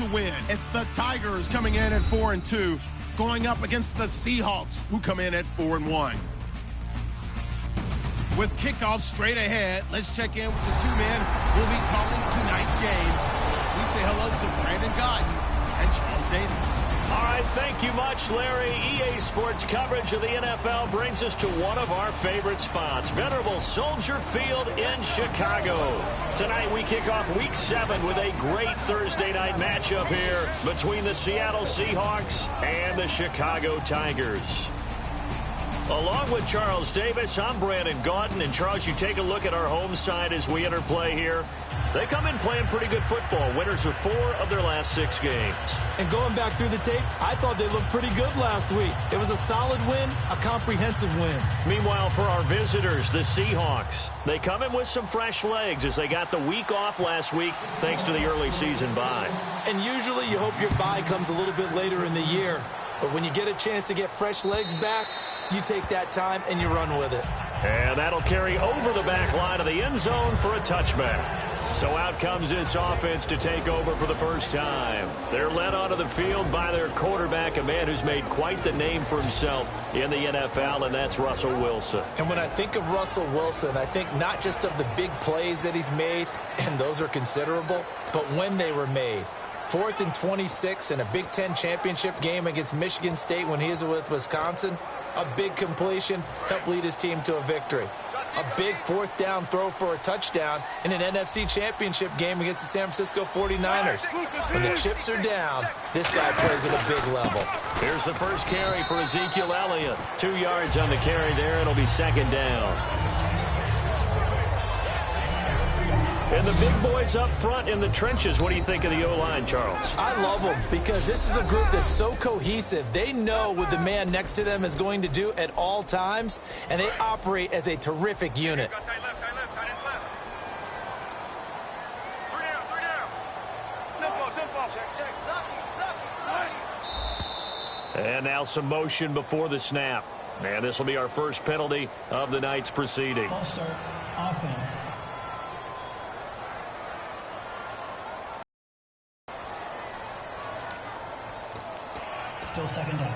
to win. It's the Tigers coming in at 4-2, going up against the Seahawks, who come in at 4-1. With kickoff straight ahead, let's check in with the two men who will be calling tonight's game as we say hello to Brandon Gaudin and Charles Davis. All right, thank you much, Larry. EA Sports coverage of the NFL brings us to one of our favorite spots, venerable Soldier Field in Chicago. Tonight we kick off Week 7 with a great Thursday night matchup here between the Seattle Seahawks and the Chicago Tigers. Along with Charles Davis, I'm Brandon Gaudin. And, Charles, you take a look at our home side as we enter play here. They come in playing pretty good football. Winners of 4 of their last 6 games. And going back through the tape, I thought they looked pretty good last week. It was a solid win, a comprehensive win. Meanwhile, for our visitors, the Seahawks, they come in with some fresh legs as they got the week off last week thanks to the early season bye. And usually you hope your bye comes a little bit later in the year. But when you get a chance to get fresh legs back, you take that time and you run with it. And that'll carry over the back line of the end zone for a touchback. So out comes this offense to take over for the first time. They're led onto the field by their quarterback, a man who's made quite the name for himself in the NFL, and that's Russell Wilson. And when I think of Russell Wilson, I think not just of the big plays that he's made, and those are considerable, but when they were made. 4th and 26 in a Big Ten championship game against Michigan State when he was with Wisconsin. A big completion helped lead his team to a victory. A big 4th down throw for a touchdown in an NFC championship game against the San Francisco 49ers. When the chips are down, this guy plays at a big level. Here's the first carry for Ezekiel Elliott. 2 yards on the carry there. It'll be 2nd down. And the big boys up front in the trenches. What do you think of the O-line, Charles? I love them because this is a group that's so cohesive. They know what the man next to them is going to do at all times, and they operate as a terrific unit. And now some motion before the snap. And this will be our first penalty of the night's proceeding. False start, offense. Still 2nd down.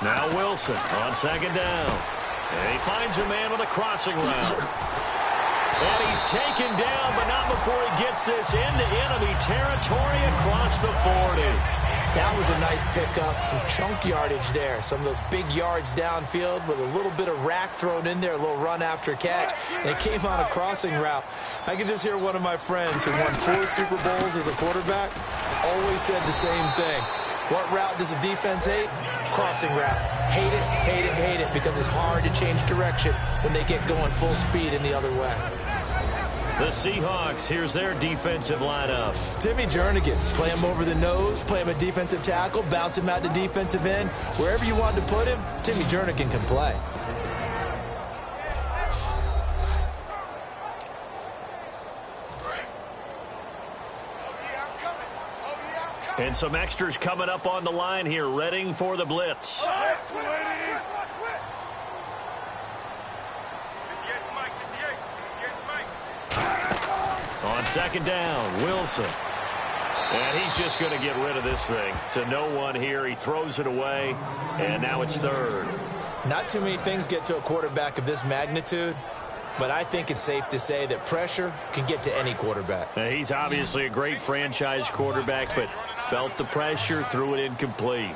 Now Wilson on 2nd down. And he finds a man with a crossing route. And he's taken down, but not before he gets this into enemy territory across the 40. That was a nice pickup, some chunk yardage there. Some of those big yards downfield with a little bit of rack thrown in there, a little run after catch. And it came on a crossing route. I could just hear one of my friends who won 4 Super Bowls as a quarterback always said the same thing. What route does the defense hate? Crossing route. Hate it, hate it, hate it, because it's hard to change direction when they get going full speed in the other way. The Seahawks, here's their defensive lineup. Timmy Jernigan, play him over the nose, play him a defensive tackle, bounce him out to defensive end. Wherever you want to put him, Timmy Jernigan can play. And some extras coming up on the line here, readying for the blitz. On 2nd down, Wilson. And he's just going to get rid of this thing to no one here. He throws it away, and now it's 3rd. Not too many things get to a quarterback of this magnitude, but I think it's safe to say that pressure can get to any quarterback. Now, he's obviously a great franchise quarterback, but felt the pressure, threw it incomplete.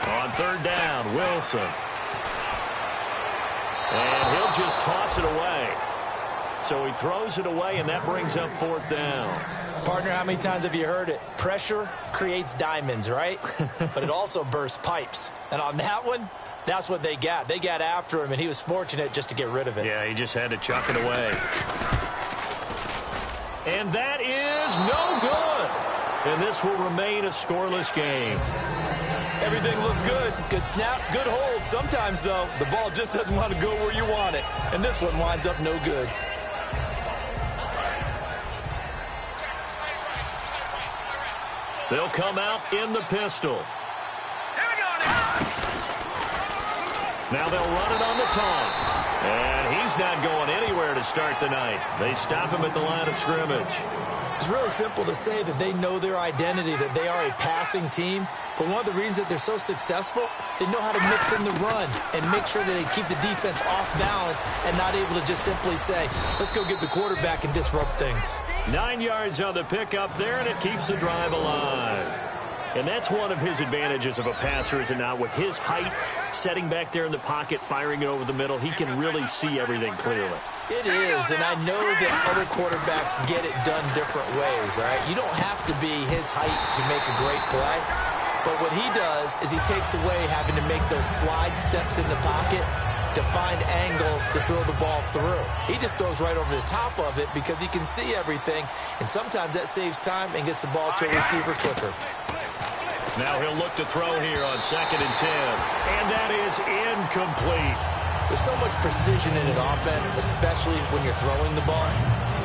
On 3rd down, Wilson. And he'll just toss it away. So he throws it away, and that brings up 4th down. Partner, how many times have you heard it? Pressure creates diamonds, right? But it also bursts pipes. And on that one, that's what they got. They got after him, and he was fortunate just to get rid of it. Yeah, he just had to chuck it away. And that is no good. And this will remain a scoreless game. Everything looked good. Good snap, good hold. Sometimes, though, the ball just doesn't want to go where you want it. And this one winds up no good. They'll come out in the pistol. Now they'll run it on the toss. And he's not going anywhere to start the night. They stop him at the line of scrimmage. It's really simple to say that they know their identity, that they are a passing team. But one of the reasons that they're so successful, they know how to mix in the run and make sure that they keep the defense off balance and not able to just simply say, let's go get the quarterback and disrupt things. 9 yards on the pickup there, and it keeps the drive alive. And that's one of his advantages of a passer, is it not? With his height, setting back there in the pocket, firing it over the middle, he can really see everything clearly. It is, and I know that other quarterbacks get it done different ways, all right? You don't have to be his height to make a great play. But what he does is he takes away having to make those slide steps in the pocket to find angles to throw the ball through. He just throws right over the top of it because he can see everything, and sometimes that saves time and gets the ball to a receiver quicker. Now he'll look to throw here on 2nd and 10. And that is incomplete. There's so much precision in an offense, especially when you're throwing the ball.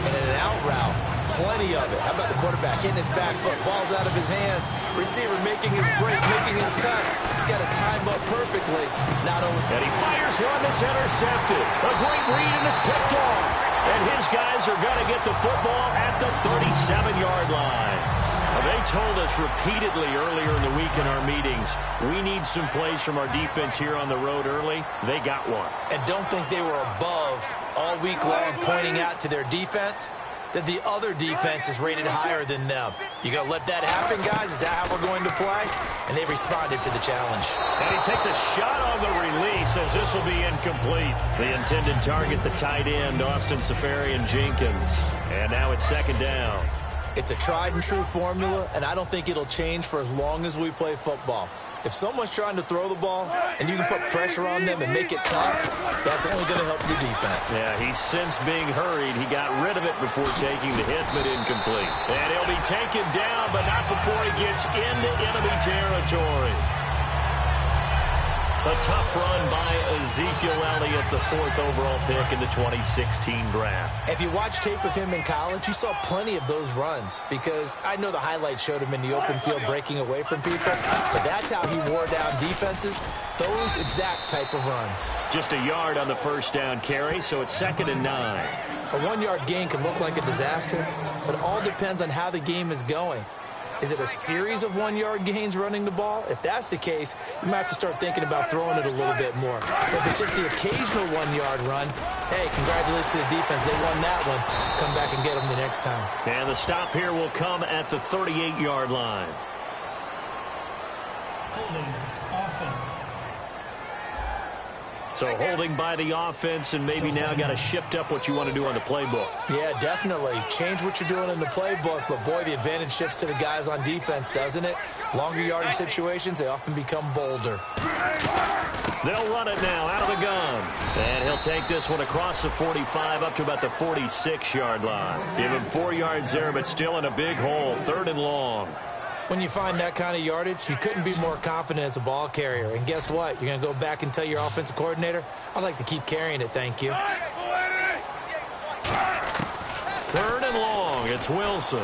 And in an out route, plenty of it. How about the quarterback hitting his back foot, ball's out of his hands, receiver making his break, making his cut. He's got to time up perfectly. And he fires one that's intercepted. A great read, and it's picked off. And his guys are going to get the football at the 37-yard line. They told us repeatedly earlier in the week in our meetings, we need some plays from our defense here on the road early. They got one. And don't think they were above all week long pointing out to their defense that the other defense is rated higher than them. You going to let that happen, guys? Is that how we're going to play? And they responded to the challenge. And he takes a shot on the release as this will be incomplete. The intended target, the tight end, Austin Safarian-Jenkins. And now it's 2nd down. It's a tried-and-true formula, and I don't think it'll change for as long as we play football. If someone's trying to throw the ball and you can put pressure on them and make it tough, that's only going to help your defense. Yeah, he's since being hurried. He got rid of it before taking the hit, but incomplete. And he'll be taken down, but not before he gets into enemy territory. A tough run by Ezekiel Elliott, the 4th overall pick in the 2016 draft. If you watch tape of him in college, you saw plenty of those runs because I know the highlights showed him in the open field breaking away from people, but that's how he wore down defenses, those exact type of runs. Just a yard on the 1st down carry, so it's 2nd and 9. A 1-yard gain can look like a disaster, but it all depends on how the game is going. Is it a series of 1-yard gains running the ball? If that's the case, you might have to start thinking about throwing it a little bit more. But if it's just the occasional 1-yard run, hey, congratulations to the defense. They won that one. Come back and get them the next time. And the stop here will come at the 38-yard line. Holding offense. So holding by the offense, and maybe now got to shift up what you want to do on the playbook. Yeah, definitely. Change what you're doing in the playbook, but boy, the advantage shifts to the guys on defense, doesn't it? Longer yardage situations, they often become bolder. They'll run it now out of the gun. And he'll take this one across the 45 up to about the 46-yard line. Give him 4 yards there, but still in a big hole, 3rd and long. When you find that kind of yardage, you couldn't be more confident as a ball carrier. And guess what? You're going to go back and tell your offensive coordinator, I'd like to keep carrying it, thank you. 3rd and long. It's Wilson.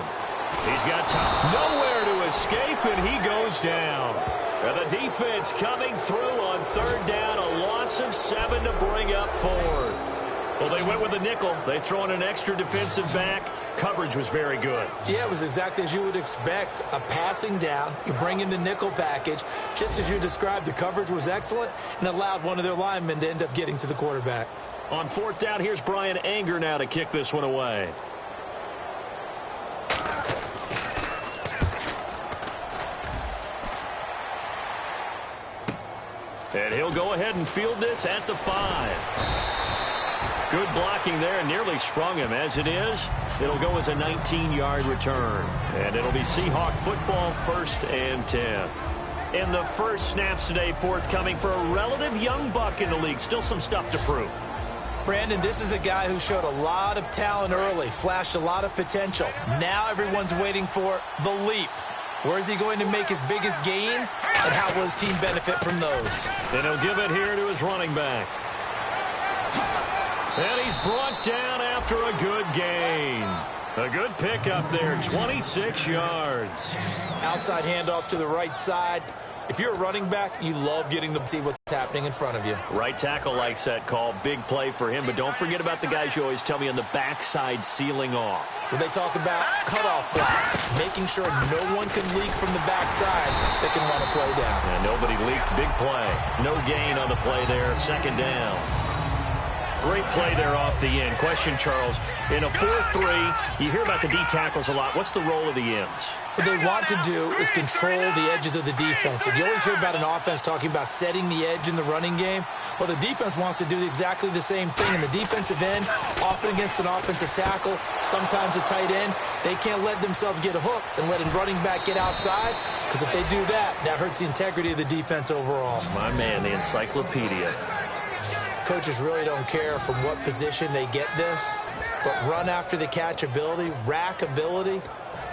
He's got time. Nowhere to escape, and he goes down. And the defense coming through on 3rd down. A loss of 7 to bring up 4th. Well, they went with a nickel. They throw in an extra defensive back. Coverage was very good. Yeah, it was exactly as you would expect. A passing down. You bring in the nickel package. Just as you described, the coverage was excellent and allowed one of their linemen to end up getting to the quarterback. On 4th down, here's Brian Anger now to kick this one away. And he'll go ahead and field this at the 5. Good blocking there, and nearly sprung him. As it is, it'll go as a 19-yard return. And it'll be Seahawk football, 1st and 10. And the first snaps today forthcoming for a relative young buck in the league. Still some stuff to prove. Brandon, this is a guy who showed a lot of talent early, flashed a lot of potential. Now everyone's waiting for the leap. Where is he going to make his biggest gains, and how will his team benefit from those? And he'll give it here to his running back. And he's brought down after a good gain. A good pickup there, 26 yards. Outside handoff to the right side. If you're a running back, you love getting to see what's happening in front of you. Right tackle likes that call. Big play for him. But don't forget about the guys you always tell me on the backside sealing off. When they talk about cutoff blocks, making sure no one can leak from the backside that can run a play down. And nobody leaked. Big play. No gain on the play there. Second down. Great play there off the end. Question, Charles, in a 4-3, you hear about the D tackles a lot. What's the role of the ends? What they want to do is control the edges of the defense. And you always hear about an offense talking about setting the edge in the running game. Well, the defense wants to do exactly the same thing. And the defensive end, often against an offensive tackle, sometimes a tight end, they can't let themselves get a hook and let a running back get outside. Because if they do that, that hurts the integrity of the defense overall. My man, the encyclopedia. Coaches really don't care from what position they get this, but run after the catch ability, rack ability,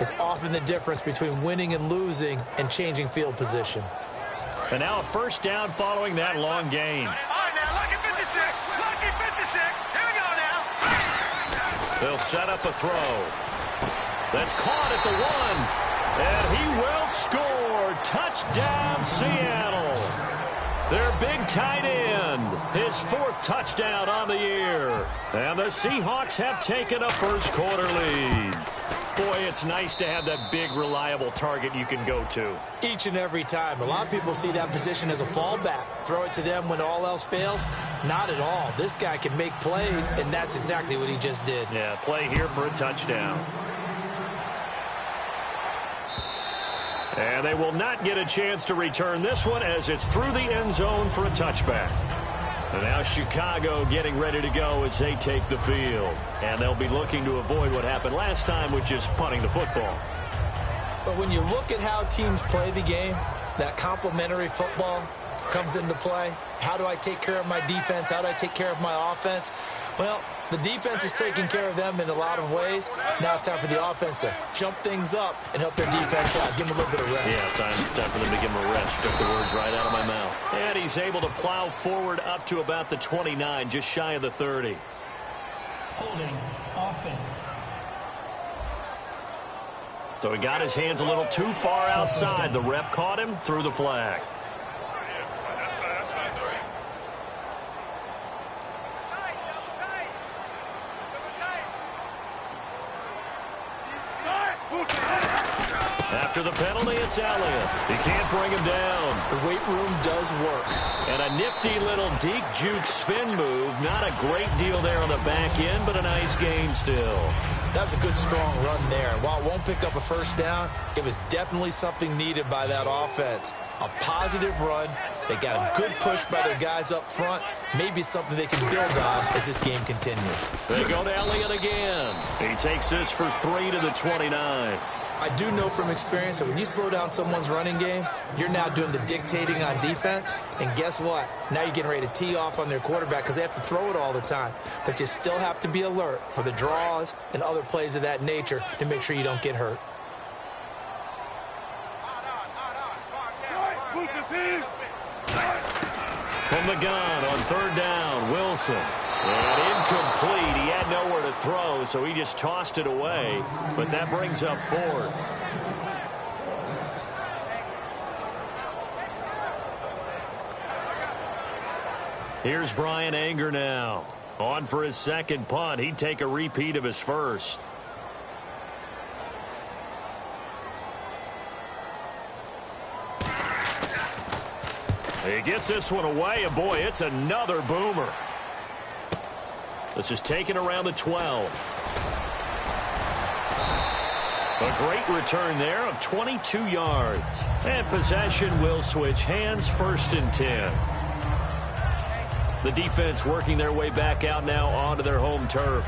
is often the difference between winning and losing and changing field position. And now a first down following that long gain. All right, now, lucky 56. Lucky 56. Here we go now. They'll set up a throw. That's caught at the 1. And he will score. Touchdown, Seattle. Their big tight end, his 4th touchdown on the year. And the Seahawks have taken a first quarter lead. Boy, it's nice to have that big, reliable target you can go to. Each and every time. A lot of people see that position as a fallback. Throw it to them when all else fails. Not at all. This guy can make plays, and that's exactly what he just did. Yeah, play here for a touchdown. And they will not get a chance to return this one as it's through the end zone for a touchback. And now Chicago getting ready to go as they take the field. And they'll be looking to avoid what happened last time, which is punting the football. But when you look at how teams play the game, that complementary football comes into play. How do I take care of my defense? How do I take care of my offense? Well, the defense is taking care of them in a lot of ways. Now it's time for the offense to jump things up and help their defense out. Give them a little bit of rest. Yeah, time for them to give them a rest. Took the words right out of my mouth. And he's able to plow forward up to about the 29, just shy of the 30. Holding offense. So he got his hands a little too far outside. The ref caught him, threw the flag. After the penalty, it's Elliott. He can't bring him down. The weight room does work. And a nifty little deke juke spin move. Not a great deal there on the back end, but a nice gain still. That was a good, strong run there. While it won't pick up a first down, it was definitely something needed by that offense. A positive run. They got a good push by their guys up front. Maybe something they can build on as this game continues. They go to Elliott again. He takes this for 3 to the 29. I do know from experience that when you slow down someone's running game, you're now doing the dictating on defense. And guess what? Now you're getting ready to tee off on their quarterback because they have to throw it all the time. But you still have to be alert for the draws and other plays of that nature to make sure you don't get hurt. From the gun on 3rd down, Wilson. And incomplete. He had nowhere to throw, so he just tossed it away. But that brings up 4th. Here's Brian Anger now. On for his 2nd punt. He'd take a repeat of his 1st. He gets this one away, and boy, it's another boomer. This is taken around the 12. A great return there of 22 yards. And possession will switch hands, 1st and 10. The defense working their way back out now onto their home turf.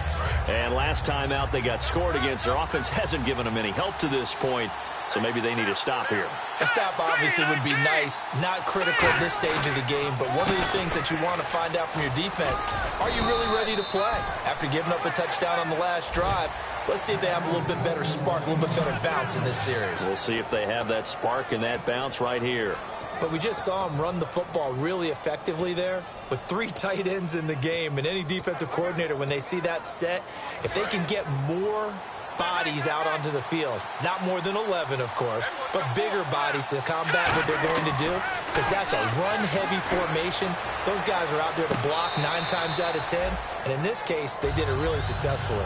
And last time out they got scored against. Their offense hasn't given them any help to this point. So maybe they need a stop here. A stop obviously would be nice. Not critical at this stage of the game, but one of the things that you want to find out from your defense, are you really ready to play? After giving up a touchdown on the last drive, let's see if they have a little bit better spark, a little bit better bounce in this series. We'll see if they have that spark and that bounce right here. But we just saw them run the football really effectively there with 3 tight ends in the game. And any defensive coordinator, when they see that set, if they can get more bodies out onto the field. Not more than 11, of course, but bigger bodies to combat what they're going to do, because that's a run-heavy formation. Those guys are out there to block 9 times out of 10, and in this case, they did it really successfully.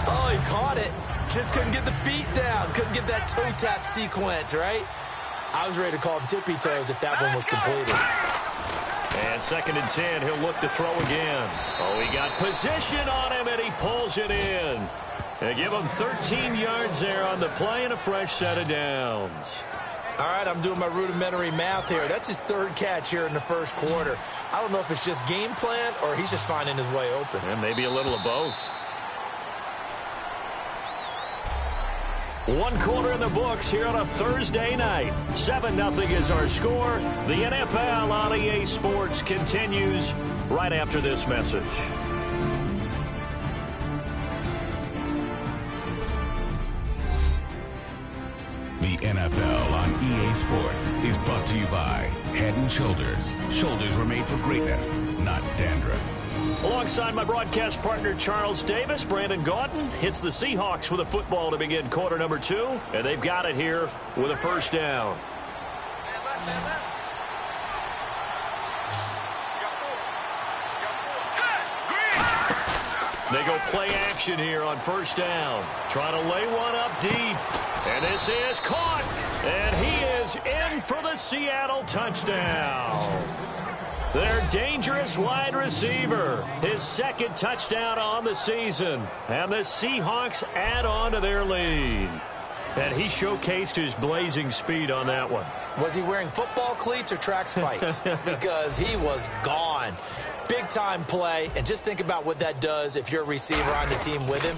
Oh, he caught it. Just couldn't get the feet down. Couldn't get that toe tap sequence, right? I was ready to call him tippy toes if that one was completed. And 2nd and 10, he'll look to throw again. Oh, he got position on him, and he pulls it in. They give him 13 yards there on the play and a fresh set of downs. All right, I'm doing my rudimentary math here. That's his 3rd catch here in the first quarter. I don't know if it's just game plan or he's just finding his way open. And maybe a little of both. 1 quarter in the books here on a Thursday night. 7-0 is our score. The NFL on EA Sports continues right after this message. The NFL on EA Sports is brought to you by Head & Shoulders. Shoulders were made for greatness, not dandruff. Alongside my broadcast partner, Charles Davis, Brandon Gaudin hits the Seahawks with a football to begin quarter number 2, and they've got it here with a first down. They go play action here on first down. Trying to lay one up deep. And this is caught. And he is in for the Seattle touchdown. Their dangerous wide receiver. His 2nd touchdown on the season. And the Seahawks add on to their lead. And he showcased his blazing speed on that one. Was he wearing football cleats or track spikes? Because he was gone. Big-time play, and just think about what that does if you're a receiver on the team with him.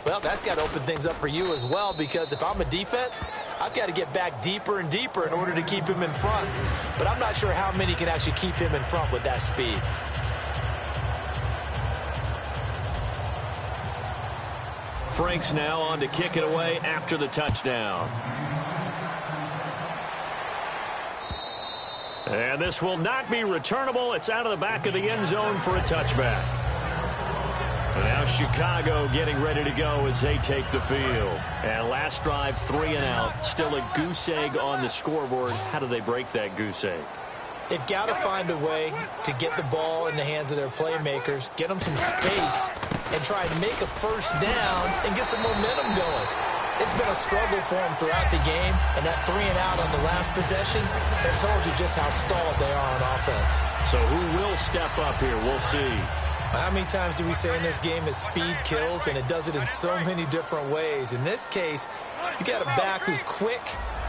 Well, that's got to open things up for you as well, because if I'm a defense, I've got to get back deeper and deeper in order to keep him in front. But I'm not sure how many can actually keep him in front with that speed. Frank's now on to kick it away after the touchdown. And this will not be returnable. It's out of the back of the end zone for a touchback. And now Chicago getting ready to go as they take the field. And last drive, 3 and out. Still a goose egg on the scoreboard. How do they break that goose egg? They've got to find a way to get the ball in the hands of their playmakers, get them some space, and try and make a first down and get some momentum going. It's been a struggle for them throughout the game, and that 3 and out on the last possession, that told you just how stalled they are on offense. So who will step up here? We'll see. How many times do we say in this game that speed kills, and it does it in so many different ways? In this case, you got a back who's quick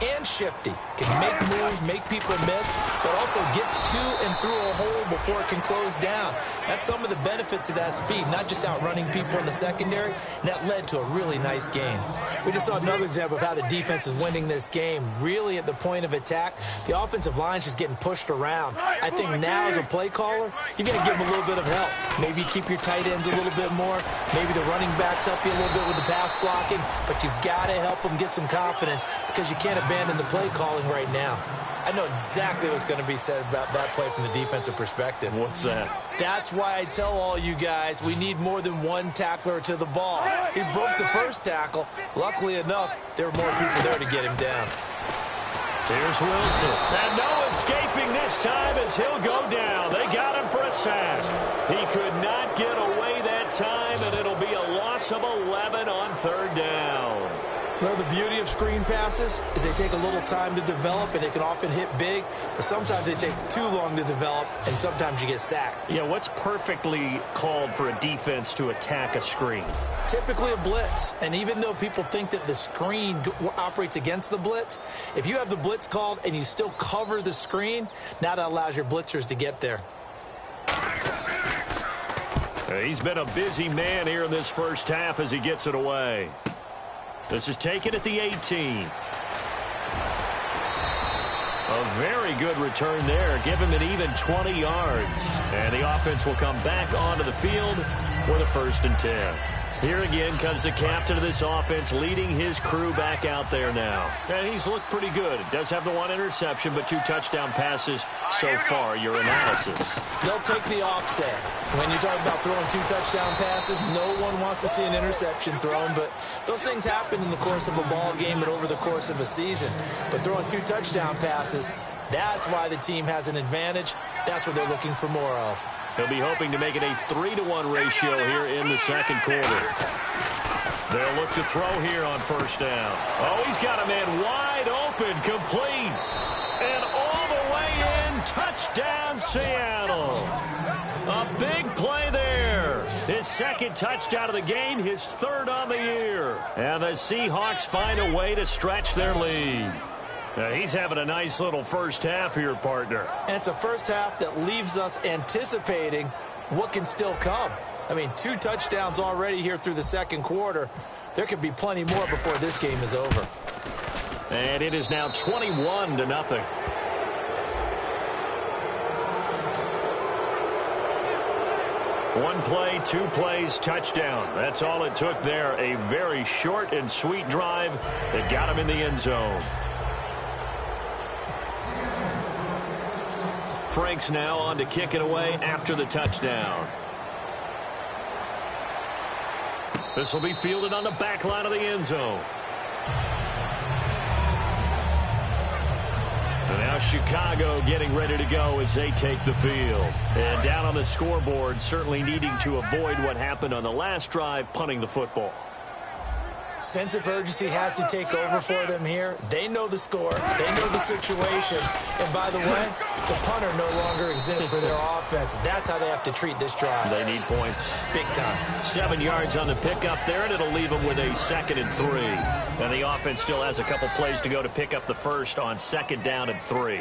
and shifty, can make moves, make people miss, but also gets to and through a hole before it can close down. That's some of the benefits of that speed, not just outrunning people in the secondary, and that led to a really nice game. We just saw another example of how the defense is winning this game, really at the point of attack. The offensive line's just getting pushed around. I think now as a play caller, you're going to give them a little bit of help. Maybe keep your tight ends a little bit more. Maybe the running backs help you a little bit with the pass blocking, but you've got to help them get some confidence because you can't abandon the play calling right now. I know exactly what's going to be said about that play from the defensive perspective. What's that? That's why I tell all you guys we need more than one tackler to the ball. He broke the first tackle. Luckily enough, there were more people there to get him down. Here's Wilson. And no escaping this time as he'll go down. They got him for a sack. He could not get away that time, and it'll be a loss of 11 on 3rd down. Well, the beauty of screen passes is they take a little time to develop, and they can often hit big, but sometimes they take too long to develop, and sometimes you get sacked. Yeah, what's perfectly called for a defense to attack a screen? Typically a blitz, and even though people think that the screen operates against the blitz, if you have the blitz called and you still cover the screen, now that allows your blitzers to get there. He's been a busy man here in this first half as he gets it away. This is taken at the 18. A very good return there. Give him an even 20 yards. And the offense will come back onto the field with a 1st and 10. Here again comes the captain of this offense, leading his crew back out there now. And he's looked pretty good. Does have the one interception, but 2 touchdown passes so far. Your analysis. They'll take the offset. When you're talking about throwing 2 touchdown passes, no one wants to see an interception thrown, but those things happen in the course of a ball game and over the course of a season. But throwing 2 touchdown passes, that's why the team has an advantage. That's what they're looking for more of. He'll be hoping to make it a 3-to-1 ratio here in the second quarter. They'll look to throw here on first down. Oh, he's got a man wide open, complete. And all the way in, touchdown Seattle. A big play there. His second touchdown of the game, his 3rd on the year. And the Seahawks find a way to stretch their lead. He's having a nice little first half here, partner. And it's a first half that leaves us anticipating what can still come. I mean, 2 touchdowns already here through the second quarter. There could be plenty more before this game is over. And it is now 21-0. One play, 2 plays, touchdown. That's all it took there. A very short and sweet drive that got him in the end zone. Frank's now on to kick it away after the touchdown. This will be fielded on the back line of the end zone. And now Chicago getting ready to go as they take the field. And down on the scoreboard, certainly needing to avoid what happened on the last drive, punting the football. Sense of urgency has to take over for them here. They know the score. They know the situation. And by the way, the punter no longer exists for their offense. That's how they have to treat this drive. They need points. Big time. 7 yards on the pickup there, and it'll leave them with a 2nd and 3. And the offense still has a couple plays to go to pick up the first on 2nd down and 3.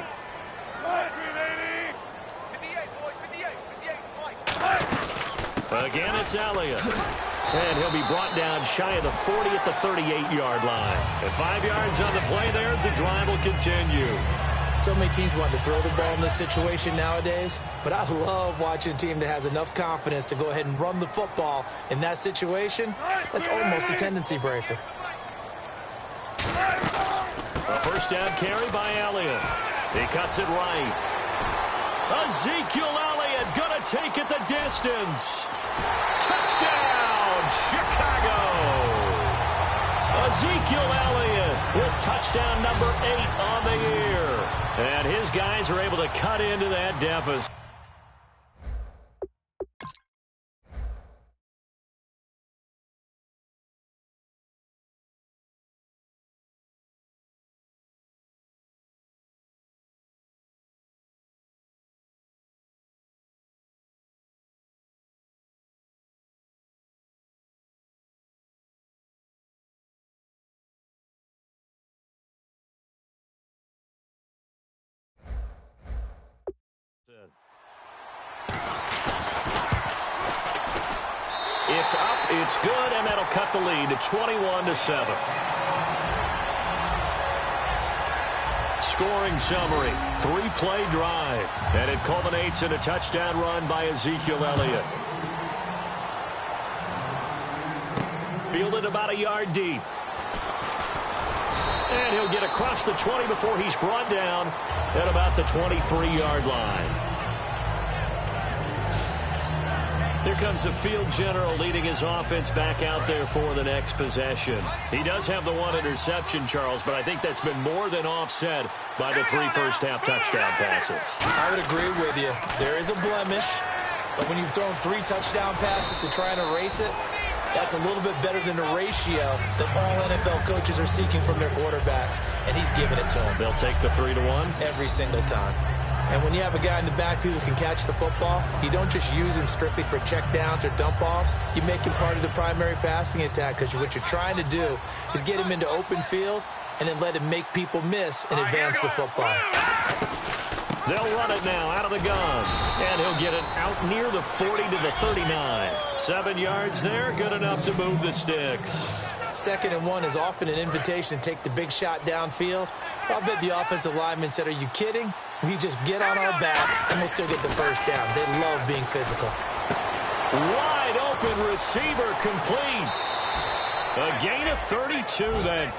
Again, it's Elliott. And he'll be brought down shy of the 40 at the 38-yard line. And 5 yards on the play there as the drive will continue. So many teams want to throw the ball in this situation nowadays, but I love watching a team that has enough confidence to go ahead and run the football. In that situation, that's almost a tendency breaker. A first down carry by Elliott. He cuts it right. Ezekiel Elliott going to take it the distance. Touchdown, Chicago! Ezekiel Elliott with touchdown number 8 on the year. And his guys are able to cut into that deficit. It's up, it's good, and that'll cut the lead to 21-7. Scoring summary, 3-play drive, and it culminates in a touchdown run by Ezekiel Elliott. Fielded about a yard deep. And he'll get across the 20 before he's brought down at about the 23-yard line. Here comes the field general leading his offense back out there for the next possession. He does have the 1 interception, Charles, but I think that's been more than offset by the 3 first-half touchdown passes. I would agree with you. There is a blemish, but when you've thrown 3 touchdown passes to try and erase it, that's a little bit better than the ratio that all NFL coaches are seeking from their quarterbacks, and he's giving it to them. They'll take the 3-1? Every single time. And when you have a guy in the backfield who can catch the football, you don't just use him strictly for checkdowns or dump-offs. You make him part of the primary passing attack, because what you're trying to do is get him into open field and then let him make people miss and advance the football. They'll run it now out of the gun. And he'll get it out near the 40 to the 39. 7 yards there, good enough to move the sticks. 2nd and 1 is often an invitation to take the big shot downfield. I'll bet the offensive lineman said, "Are you kidding? We just get on our backs and we'll still get the first down." They love being physical. Wide open receiver complete. A gain of 32 then.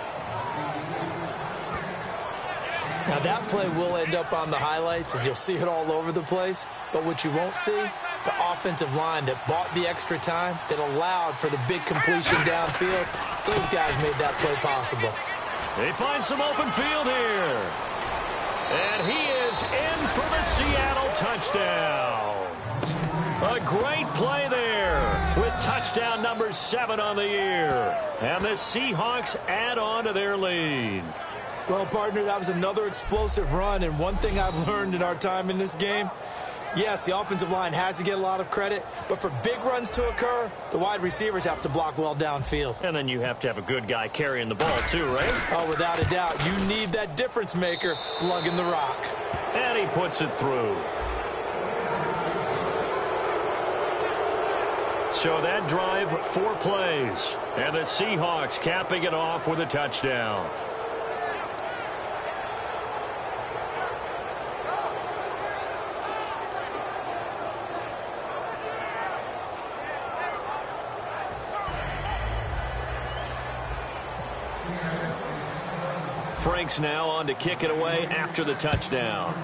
Now that play will end up on the highlights, and you'll see it all over the place. But what you won't see, the offensive line that bought the extra time, that allowed for the big completion downfield, those guys made that play possible. They find some open field here. And he is in for the Seattle touchdown. A great play there with touchdown number 7 on the year. And the Seahawks add on to their lead. Well, partner, that was another explosive run, and one thing I've learned in our time in this game, yes, the offensive line has to get a lot of credit, but for big runs to occur, the wide receivers have to block well downfield. And then you have to have a good guy carrying the ball too, right? Oh, without a doubt. You need that difference maker lugging the rock. And he puts it through. So that drive, 4 plays. And the Seahawks capping it off with a touchdown. Franks now on to kick it away after the touchdown.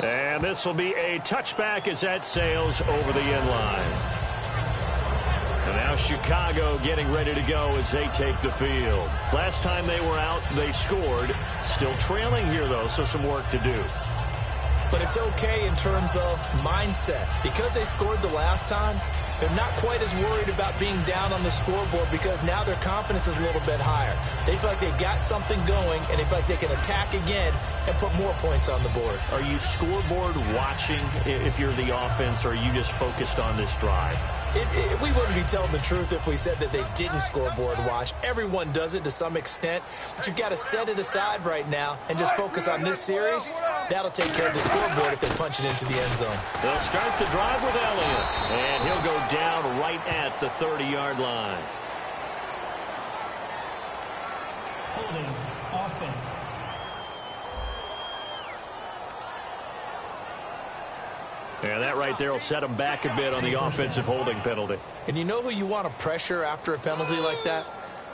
And this will be a touchback as that sails over the end line. And now Chicago getting ready to go as they take the field. Last time they were out, they scored. Still trailing here, though, so some work to do. But it's okay in terms of mindset. Because they scored the last time, they're not quite as worried about being down on the scoreboard because now their confidence is a little bit higher. They feel like they got something going, and they feel like they can attack again and put more points on the board. Are you scoreboard watching if you're the offense, or are you just focused on this drive? We wouldn't be telling the truth if we said that they didn't scoreboard watch. Everyone does it to some extent, but you've got to set it aside right now and just focus on this series. That'll take care of the scoreboard if they punch it into the end zone. They'll start the drive with Elliott, and he'll go down right at the 30-yard line. Holding offense. And that right there will set him back a bit on the offensive holding penalty. And you know who you want to pressure after a penalty like that?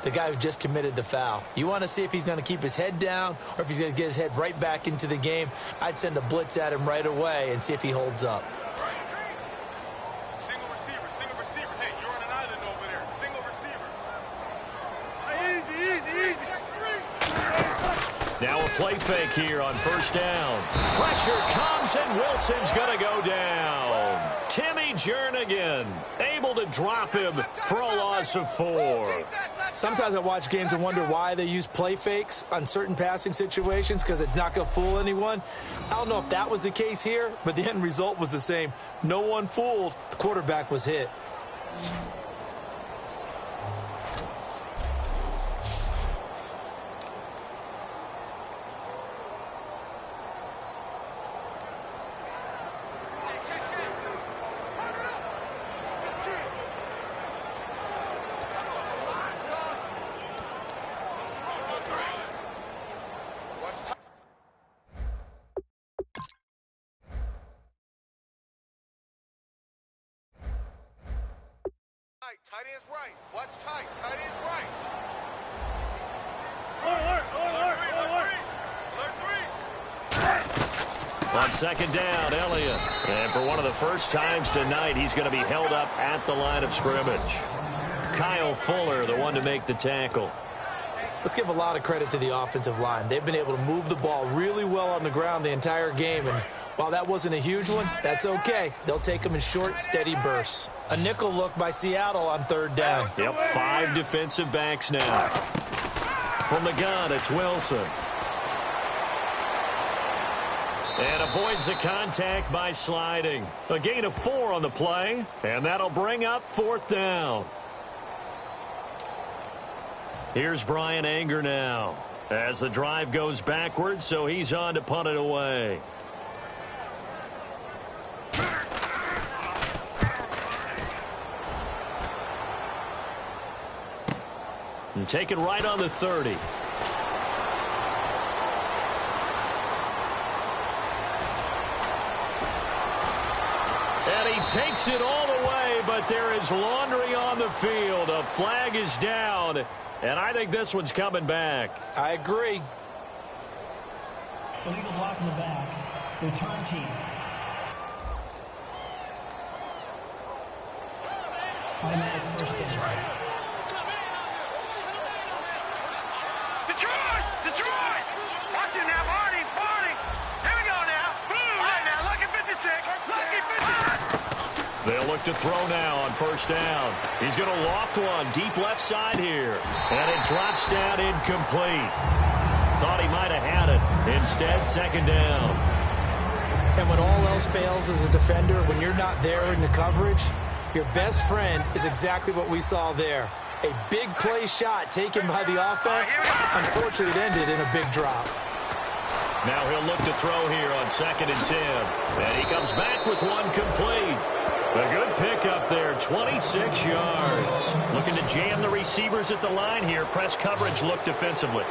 The guy who just committed the foul. You want to see if he's going to keep his head down or if he's going to get his head right back into the game. I'd send a blitz at him right away and see if he holds up. Single receiver. Hey, you're on an island over there. Single receiver. Easy. Now a play fake here on first down. Pressure comes, and Wilson's going to go down. Timmy Jernigan able to drop him for a loss of 4. Sometimes I watch games and wonder why they use play fakes on certain passing situations because it's not going to fool anyone. I don't know if that was the case here, but the end result was the same. No one fooled. The quarterback was hit. Tight end's right. Watch tight. Tight end's right. Alert 3. On second down, Elliott. And for one of the first times tonight, he's going to be held up at the line of scrimmage. Kyle Fuller, the one to make the tackle. Let's give a lot of credit to the offensive line. They've been able to move the ball really well on the ground the entire game, and while that wasn't a huge one, that's okay. They'll take them in short, steady bursts. A nickel look by Seattle on third down. Yep, 5 defensive backs now. From the gun, it's Wilson. And avoids the contact by sliding. A gain of 4 on the play, and that'll bring up fourth down. Here's Brian Anger now as the drive goes backwards, so he's on to punt it away. And taken right on the 30. takes it all the way, but there is laundry on the field. A flag is down, and I think this one's coming back. I agree. Illegal block in the back. Return team. Automatic first down. Detroit! Watch it now, Barney! Here we go now. All right, now, lucky 56. Lucky 56. They'll look to throw now on first down. He's going to loft one deep left side here. And it drops down incomplete. Thought he might have had it. Instead, second down. And when all else fails as a defender, when you're not there in the coverage, your best friend is exactly what we saw there. A big play shot taken by the offense. Unfortunately, it ended in a big drop. Now he'll look to throw here on 2nd and 10. And he comes back with one complete. A good pickup there, 26 yards. Looking to jam the receivers at the line here. Press coverage look defensively.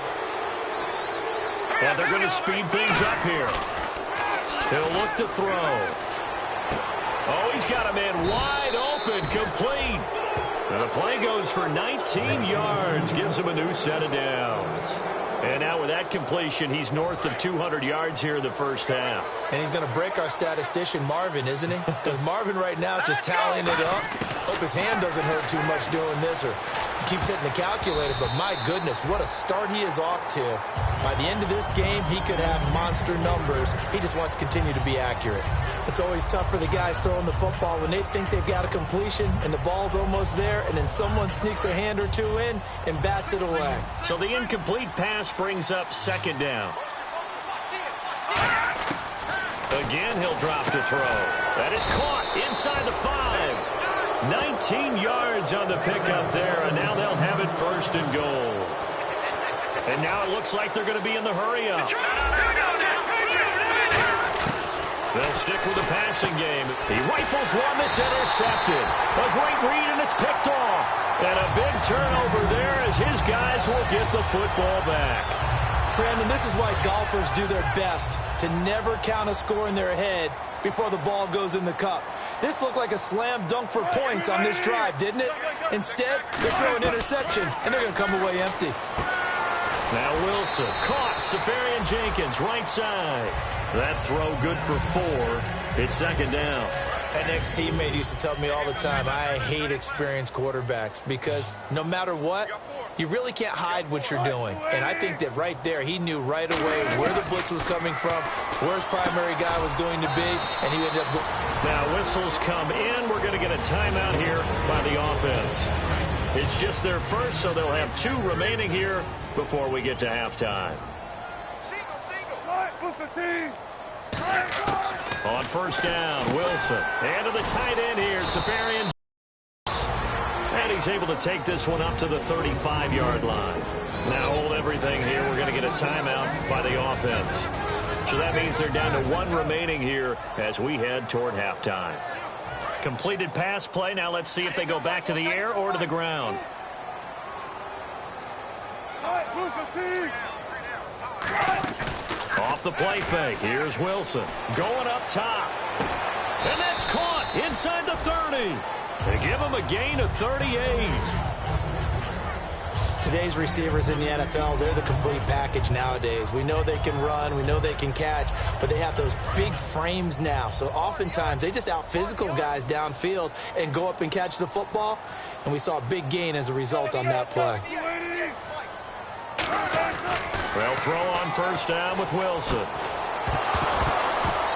And they're going to speed things up here. He'll look to throw. Oh, he's got a man wide open, complete. And the play goes for 19 yards, gives him a new set of downs. And now with that completion, he's north of 200 yards here in the first half. And he's going to break our statistician, Marvin, isn't he? Because Marvin right now is just tallying it up. Hope his hand doesn't hurt too much doing this, or he keeps hitting the calculator. But my goodness, what a start he is off to. By the end of this game, he could have monster numbers. He just wants to continue to be accurate. It's always tough for the guys throwing the football when they think they've got a completion and the ball's almost there, and then someone sneaks a hand or two in and bats it away. So the incomplete pass brings up second down. Again, he'll drop to throw. That is caught inside the 5. 19 yards on the pickup there, and now they'll have it first and goal. And now it looks like they're going to be in the hurry-up. They'll stick with the passing game. He rifles one that's intercepted. A great read, and it's picked off. And a big turnover there as his guys will get the football back. Brandon, this is why golfers do their best to never count a score in their head before the ball goes in the cup. This looked like a slam dunk for points on this drive, didn't it? Instead, they throw an interception, and they're going to come away empty. Now Wilson caught. Safarian Jenkins, right side. That throw good for 4. It's second down. An ex-teammate used to tell me all the time, I hate experienced quarterbacks because no matter what, you really can't hide what you're doing. And I think that right there, he knew right away where the blitz was coming from, where his primary guy was going to be, and he ended up going. Now whistles come in. We're going to get a timeout here by the offense. It's just their first, so they'll have 2 remaining here before we get to halftime. On first down, Wilson. And to the tight end here, Safarian. And he's able to take this one up to the 35-yard line. Now hold everything here. We're going to get a timeout by the offense. So that means they're down to 1 remaining here as we head toward halftime. Completed pass play. Now let's see if they go back to the air or to the ground. Off the play fake. Here's Wilson. Going up top. And that's caught inside the 30. They give him a gain of 38. Today's receivers in the NFL, they're the complete package nowadays. We know they can run, we know they can catch, but they have those big frames now. So oftentimes they just out-physical guys downfield and go up and catch the football, and we saw a big gain as a result on that play. They'll throw on first down with Wilson.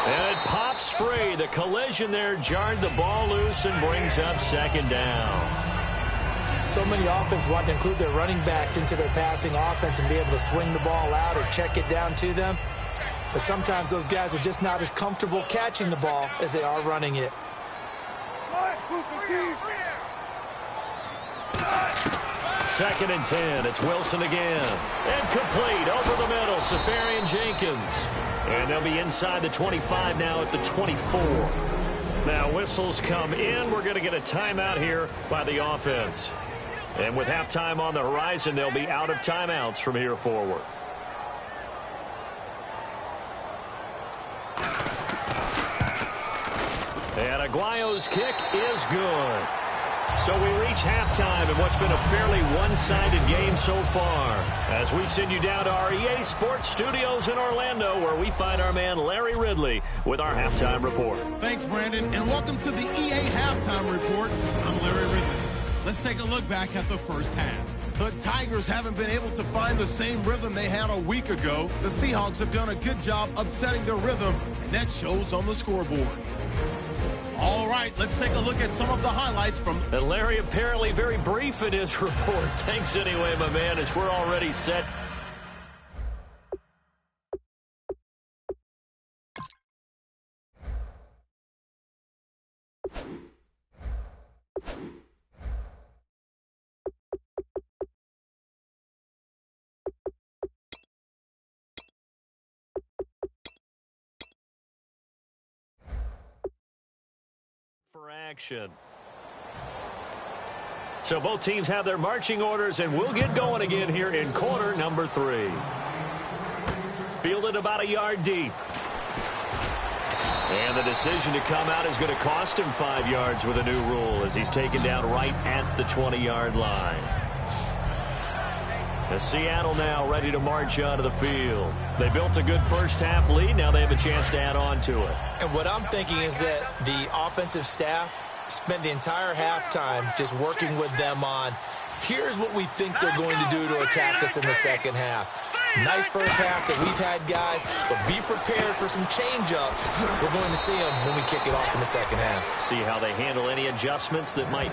And it pops free. The collision there jarred the ball loose and brings up second down. So many offenses want to include their running backs into their passing offense and be able to swing the ball out or check it down to them. But sometimes those guys are just not as comfortable catching the ball as they are running it. Second and 10. It's Wilson again. And complete over the middle. Safarian Jenkins. And they'll be inside the 25 now at the 24. Now whistles come in. We're going to get a timeout here by the offense. And with halftime on the horizon, they'll be out of timeouts from here forward. And a Aguayo's kick is good. So we reach halftime in what's been a fairly one-sided game so far, as we send you down to our EA Sports Studios in Orlando, where we find our man Larry Ridley with our halftime report. Thanks, Brandon, and welcome to the EA Halftime Report. I'm Larry Ridley. Let's take a look back at the first half. The Tigers haven't been able to find the same rhythm they had a week ago. The Seahawks have done a good job upsetting their rhythm, and that shows on the scoreboard. All right, let's take a look at some of the highlights from... And Larry apparently very brief in his report. Thanks anyway, my man, as we're already set. For action. So both teams have their marching orders, and we'll get going again here in quarter number 3. Fielded about a yard deep. And the decision to come out is going to cost him 5 yards with a new rule, as he's taken down right at the 20-yard line. As Seattle now ready to march onto the field. They built a good first-half lead. Now they have a chance to add on to it. And what I'm thinking is that the offensive staff spent the entire halftime just working with them on, here's what we think they're going to do to attack us in the second half. Nice first half that we've had, guys, but be prepared for some change-ups. We're going to see them when we kick it off in the second half. See how they handle any adjustments that might...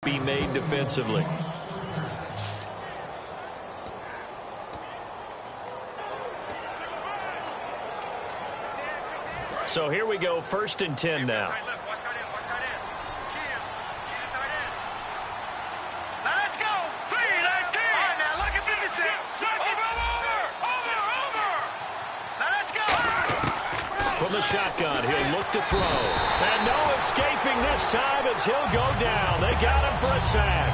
be made defensively. So here we go, 1st and 10 now. From the shotgun, he'll look to throw. And no escaping this time as he'll go down. They got him for a sack.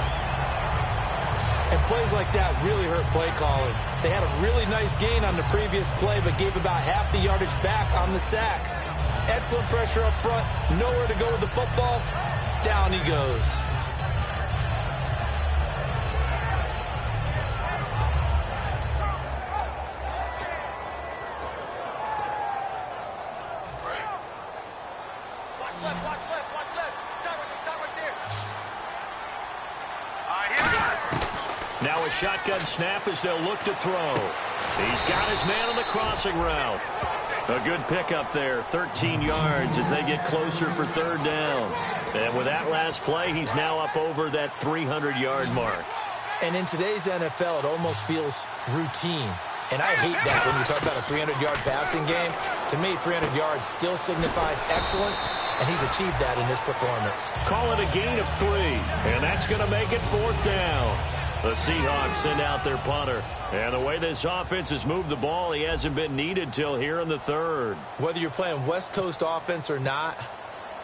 And plays like that really hurt play calling. They had a really nice gain on the previous play, but gave about half the yardage back on the sack. Excellent pressure up front. Nowhere to go with the football. Down he goes. Now a shotgun snap as they'll look to throw. He's got his man on the crossing route. A good pickup there, 13 yards as they get closer for 3rd down. And with that last play, he's now up over that 300-yard mark. And in today's NFL, it almost feels routine. And I hate that when you talk about a 300-yard passing game. To me, 300 yards still signifies excellence, and he's achieved that in this performance. Call it a gain of 3, and that's going to make it 4th down. The Seahawks send out their punter. And the way this offense has moved the ball, he hasn't been needed till here in the 3rd. Whether you're playing West Coast offense or not,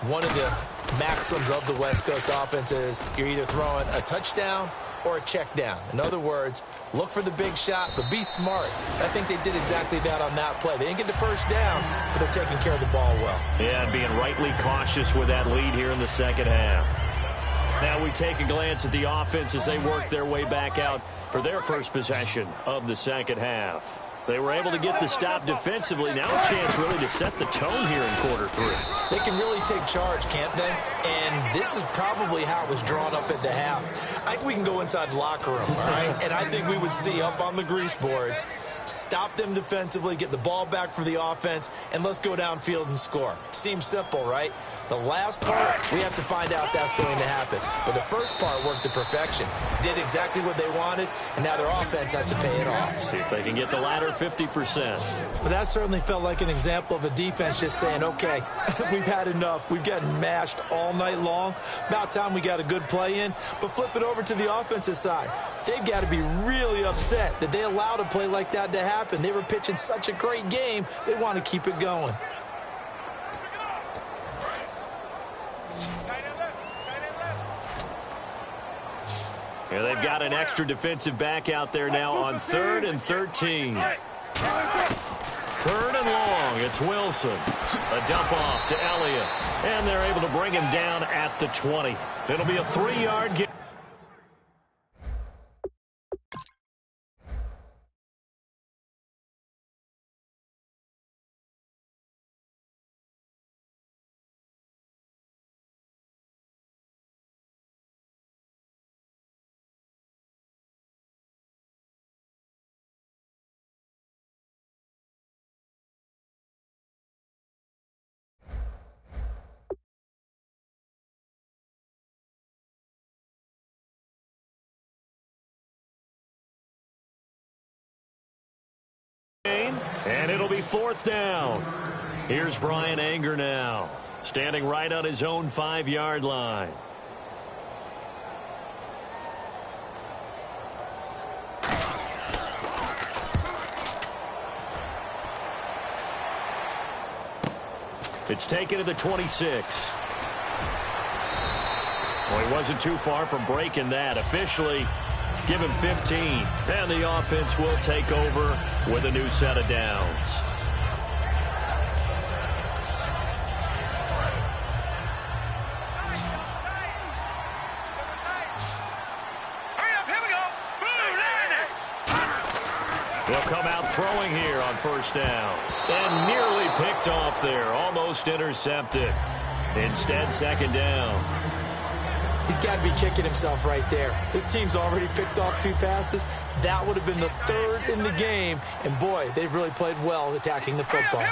one of the maxims of the West Coast offense is you're either throwing a touchdown or a check down. In other words, look for the big shot, but be smart. I think they did exactly that on that play. They didn't get the first down, but they're taking care of the ball well. Yeah, and being rightly cautious with that lead here in the 2nd half. Now we take a glance at the offense as they work their way back out for their first possession of the 2nd half. They were able to get the stop defensively. Now a chance really to set the tone here in quarter 3. They can really take charge, can't they? And this is probably how it was drawn up at the half. I think we can go inside the locker room, all right? And I think we would see up on the grease boards, stop them defensively, get the ball back for the offense, and let's go downfield and score. Seems simple, right? The last part, we have to find out that's going to happen. But the first part worked to perfection. Did exactly what they wanted, and now their offense has to pay it off. See if they can get the latter 50%. But that certainly felt like an example of a defense just saying, okay, we've had enough. We've gotten mashed all night long. About time we got a good play in. But flip it over to the offensive side. They've got to be really upset that they allowed a play like that to happen. They were pitching such a great game, they want to keep it going. Yeah, they've got an extra defensive back out there now on 3rd and 13. 3rd and long. It's Wilson. A dump off to Elliott. And they're able to bring him down at the 20. It'll be a 3-yard gain. And it'll be 4th down. Here's Brian Anger now, standing right on his own 5-yard line. It's taken to the 26. Well, he wasn't too far from breaking that. Officially, give him 15. And the offense will take over with a new set of downs. Hurry up, here we go. Boom, They'll come out throwing here on 1st down. And nearly picked off there. Almost intercepted. Instead, 2nd down. He's got to be kicking himself right there. His team's already picked off 2 passes. That would have been the 3rd in the game. And, boy, they've really played well attacking the football.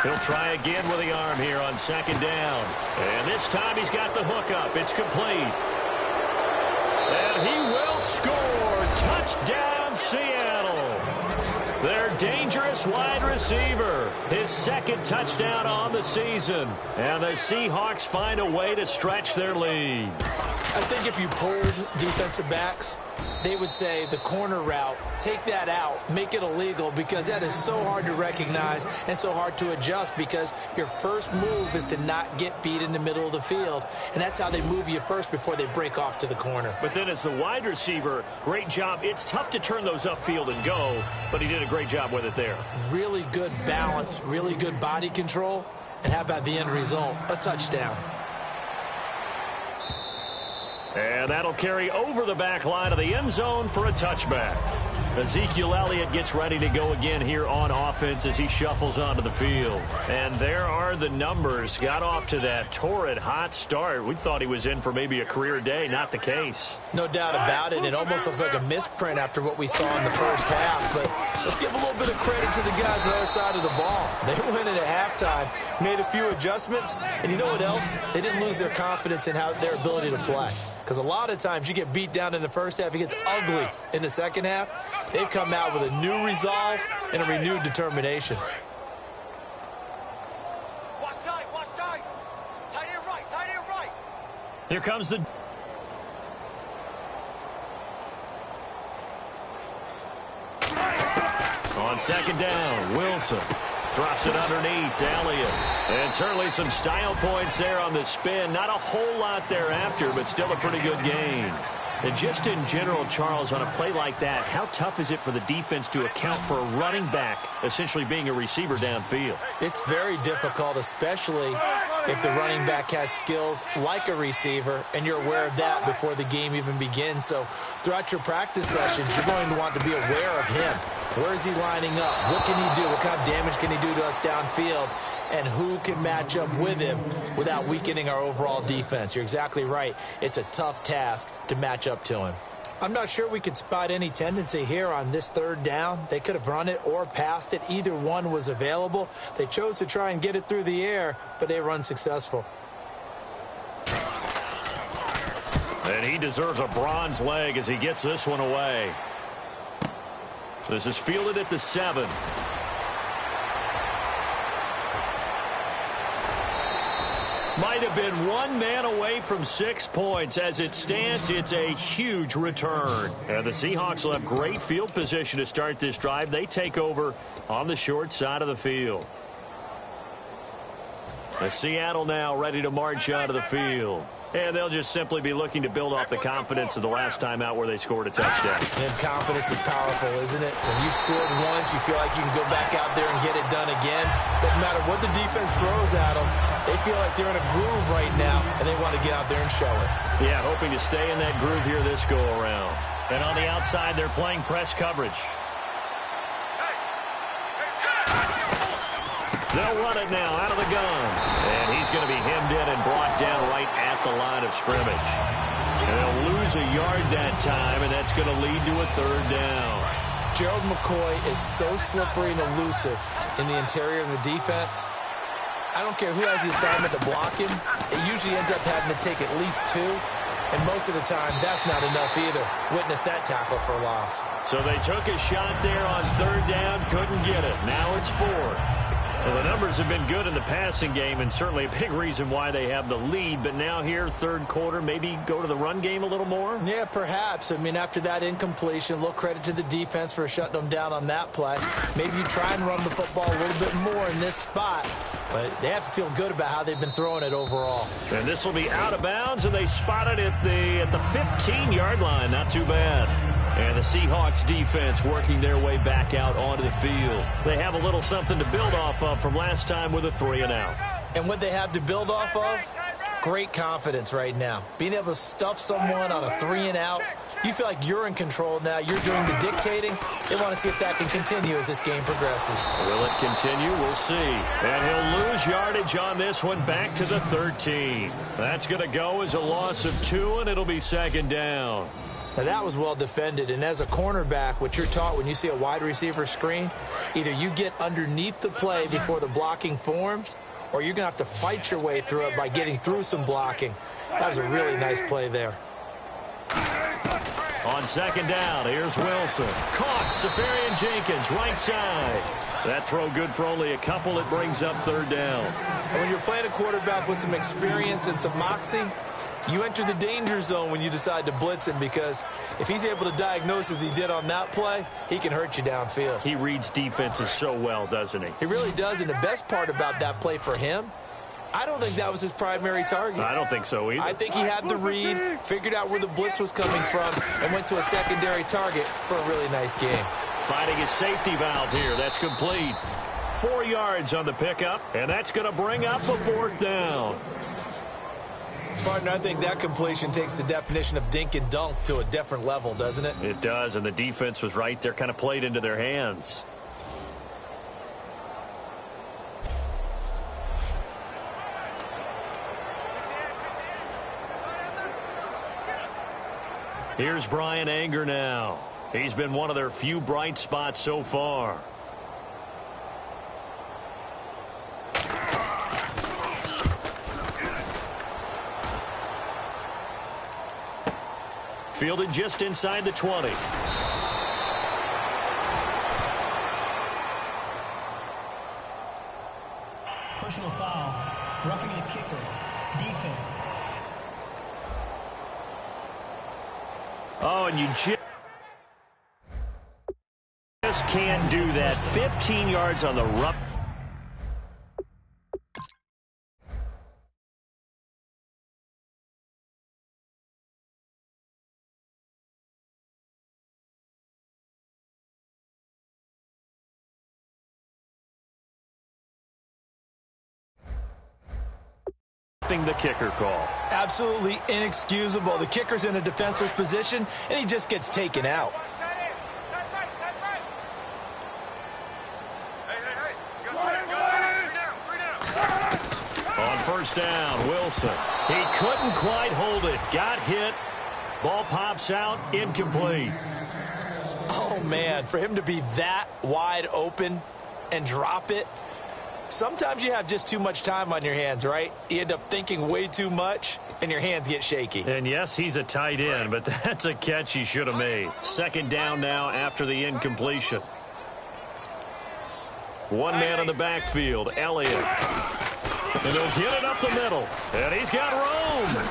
He'll try again with the arm here on 2nd down. And this time he's got the hook up. It's complete. And he will score. Touchdown, Seattle. Their dangerous wide receiver. His 2nd touchdown on the season. And the Seahawks find a way to stretch their lead. I think if you polled defensive backs, they would say the corner route, take that out, make it illegal, because that is so hard to recognize and so hard to adjust, because your first move is to not get beat in the middle of the field. And that's how they move you first before they break off to the corner. But then as the wide receiver, great job. It's tough to turn those upfield and go, but he did a great job with it there. Really good balance, really good body control. And how about the end result? A touchdown. And that'll carry over the back line of the end zone for a touchback. Ezekiel Elliott gets ready to go again here on offense as he shuffles onto the field. And there are the numbers. Got off to that torrid hot start. We thought he was in for maybe a career day. Not the case. No doubt about it. It almost looks like a misprint after what we saw in the first half. But let's give a little bit of credit to the guys on the other side of the ball. They went in at halftime, made a few adjustments, and you know what else? They didn't lose their confidence in their ability to play. Because a lot of times you get beat down in the first half, it gets ugly in the second half. They've come out with a new resolve and a renewed determination. Watch tight, watch tight. Tight end right, tight end right. Here comes the... On second down, Wilson drops it underneath to Elliott. And certainly some style points there on the spin. Not a whole lot thereafter, but still a pretty good gain. And just in general, Charles, on a play like that, how tough is it for the defense to account for a running back essentially being a receiver downfield? It's very difficult, especially if the running back has skills like a receiver, and you're aware of that before the game even begins. So throughout your practice sessions, you're going to want to be aware of him. Where is he lining up? What can he do? What kind of damage can he do to us downfield? And who can match up with him without weakening our overall defense? You're exactly right. It's a tough task to match up to him. I'm not sure we could spot any tendency here on this third down. They could have run it or passed it. Either one was available. They chose to try and get it through the air, but they were unsuccessful. And he deserves a bronze leg as he gets this one away. This is fielded at the 7. Might have been one man away from 6 points. As it stands, it's a huge return. And the Seahawks will have great field position to start this drive. They take over on the short side of the field. The Seattle now ready to march out of the field. And they'll just simply be looking to build off the confidence of the last time out where they scored a touchdown. And confidence is powerful, isn't it? When you've scored once, you feel like you can go back out there and get it done again. Doesn't matter what the defense throws at them. They feel like they're in a groove right now, and they want to get out there and show it. Yeah, hoping to stay in that groove here this go-around. And on the outside, they're playing press coverage. They'll run it now out of the gun. And he's going to be hemmed in and brought down right at the line of scrimmage. And they'll lose a yard that time, and that's going to lead to a third down. Gerald McCoy is so slippery and elusive in the interior of the defense. I don't care who has the assignment to block him. It usually ends up having to take at least 2. And most of the time, that's not enough either. Witness that tackle for a loss. So they took a shot there on third down, couldn't get it. Now it's 4. Well, the numbers have been good in the passing game, and certainly a big reason why they have the lead. But now here, third quarter, maybe go to the run game a little more? Yeah, perhaps. I mean, after that incompletion, a little credit to the defense for shutting them down on that play. Maybe you try and run the football a little bit more in this spot. But they have to feel good about how they've been throwing it overall. And this will be out of bounds, and they spot it at the 15-yard line. Not too bad. And the Seahawks defense working their way back out onto the field. They have a little something to build off of from last time with a 3-and-out. And what they have to build off of? Great confidence right now. Being able to stuff someone on a 3-and-out. You feel like you're in control now. You're doing the dictating. They want to see if that can continue as this game progresses. Will it continue? We'll see. And he'll lose yardage on this one back to the 13. That's going to go as a loss of 2, and it'll be second down. Now, that was well defended, and as a cornerback, what you're taught when you see a wide receiver screen, either you get underneath the play before the blocking forms, or you're going to have to fight your way through it by getting through some blocking. That was a really nice play there. On second down, here's Wilson. Caught, Safarian Jenkins, right side. That throw good for only a couple. It brings up third down. And when you're playing a quarterback with some experience and some moxie, you enter the danger zone when you decide to blitz him, because if he's able to diagnose as he did on that play, he can hurt you downfield. He reads defenses so well, doesn't he? He really does, and the best part about that play for him, I don't think that was his primary target. I don't think so either. I think he had the read, figured out where the blitz was coming from, and went to a secondary target for a really nice game. Finding his safety valve here. That's complete. 4 yards on the pickup, and that's going to bring up a fourth down. Partner, I think that completion takes the definition of dink and dunk to a different level, doesn't it? It does, and the defense was right there, kind of played into their hands. Here's Brian Anger now. He's been one of their few bright spots so far. Fielded just inside the 20. Personal foul. Roughing the kicker. Defense. Oh, and you just can't do that. 15 yards on the rough. The kicker call. Absolutely inexcusable. The kicker's in a defensive position, and he just gets taken out. On first down, Wilson. He couldn't quite hold it. Got hit. Ball pops out. Incomplete. Oh, man, for him to be that wide open and drop it. Sometimes you have just too much time on your hands, right? You end up thinking way too much, and your hands get shaky. And yes, he's a tight end, but that's a catch he should have made. Second down now after the incompletion. One man in the backfield, Elliott. And he'll get it up the middle. And he's got room.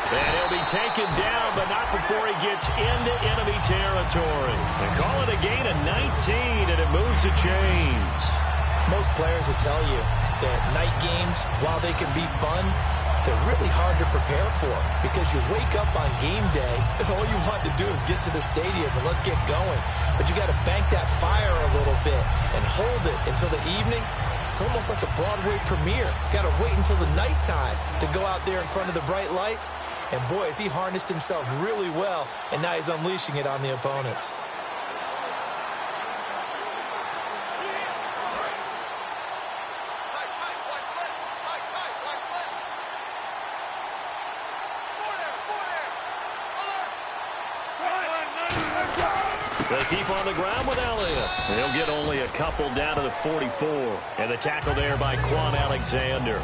And he'll be taken down, but not before he gets into enemy territory. And call it a gain of 19, and it moves the chains. Most players will tell you that night games, while they can be fun, they're really hard to prepare for because you wake up on game day and all you want to do is get to the stadium and let's get going. But you got to bank that fire a little bit and hold it until the evening. It's almost like a Broadway premiere. Got to wait until the nighttime to go out there in front of the bright lights. And boy, has he harnessed himself really well, and now he's unleashing it on the opponents. They keep on the ground with Elliott. He'll get only a couple down to the 44. And the tackle there by Quan Alexander.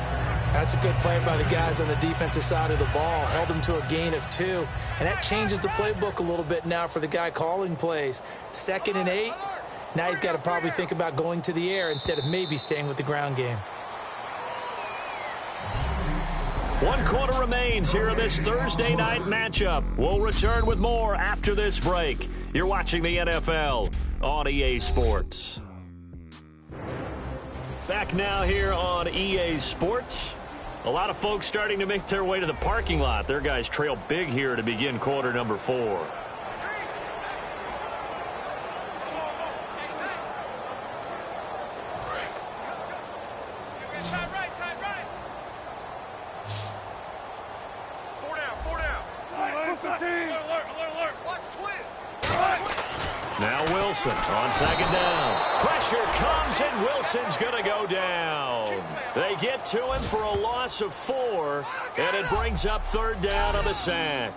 That's a good play by the guys on the defensive side of the ball. Held him to a gain of 2. And that changes the playbook a little bit now for the guy calling plays. 2nd and 8. Now he's got to probably think about going to the air instead of maybe staying with the ground game. 1 quarter remains here in this Thursday night matchup. We'll return with more after this break. You're watching the NFL on EA Sports. Back now here on EA Sports. A lot of folks starting to make their way to the parking lot. Their guys trail big here to begin quarter number 4. On 2nd down. Pressure comes, and Wilson's going to go down. They get to him for a loss of 4, and it brings up 3rd down on the sack.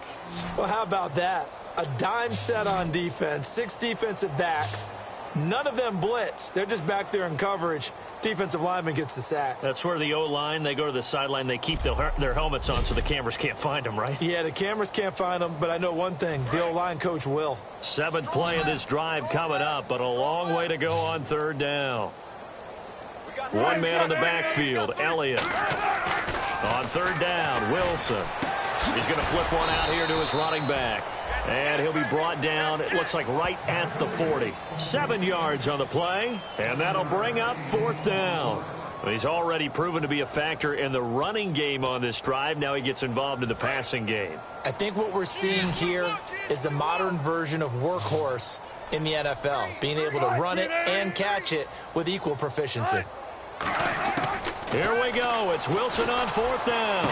Well, how about that? A dime set on defense, 6 defensive backs. None of them blitz. They're just back there in coverage. Defensive lineman gets the sack. That's where the O-line, they go to the sideline, they keep their helmets on so the cameras can't find them, right? Yeah, the cameras can't find them, but I know one thing. The O-line coach will. 7th play of this drive coming up, but a long way to go on 3rd down. One man in the backfield, Elliott. On 3rd down, Wilson. He's going to flip one out here to his running back. And he'll be brought down, it looks like right at the 40. 7 yards on the play, and that'll bring up 4th down. He's already proven to be a factor in the running game on this drive. Now he gets involved in the passing game. I think what we're seeing here is the modern version of workhorse in the NFL, being able to run it and catch it with equal proficiency. Here we go. It's Wilson on 4th down.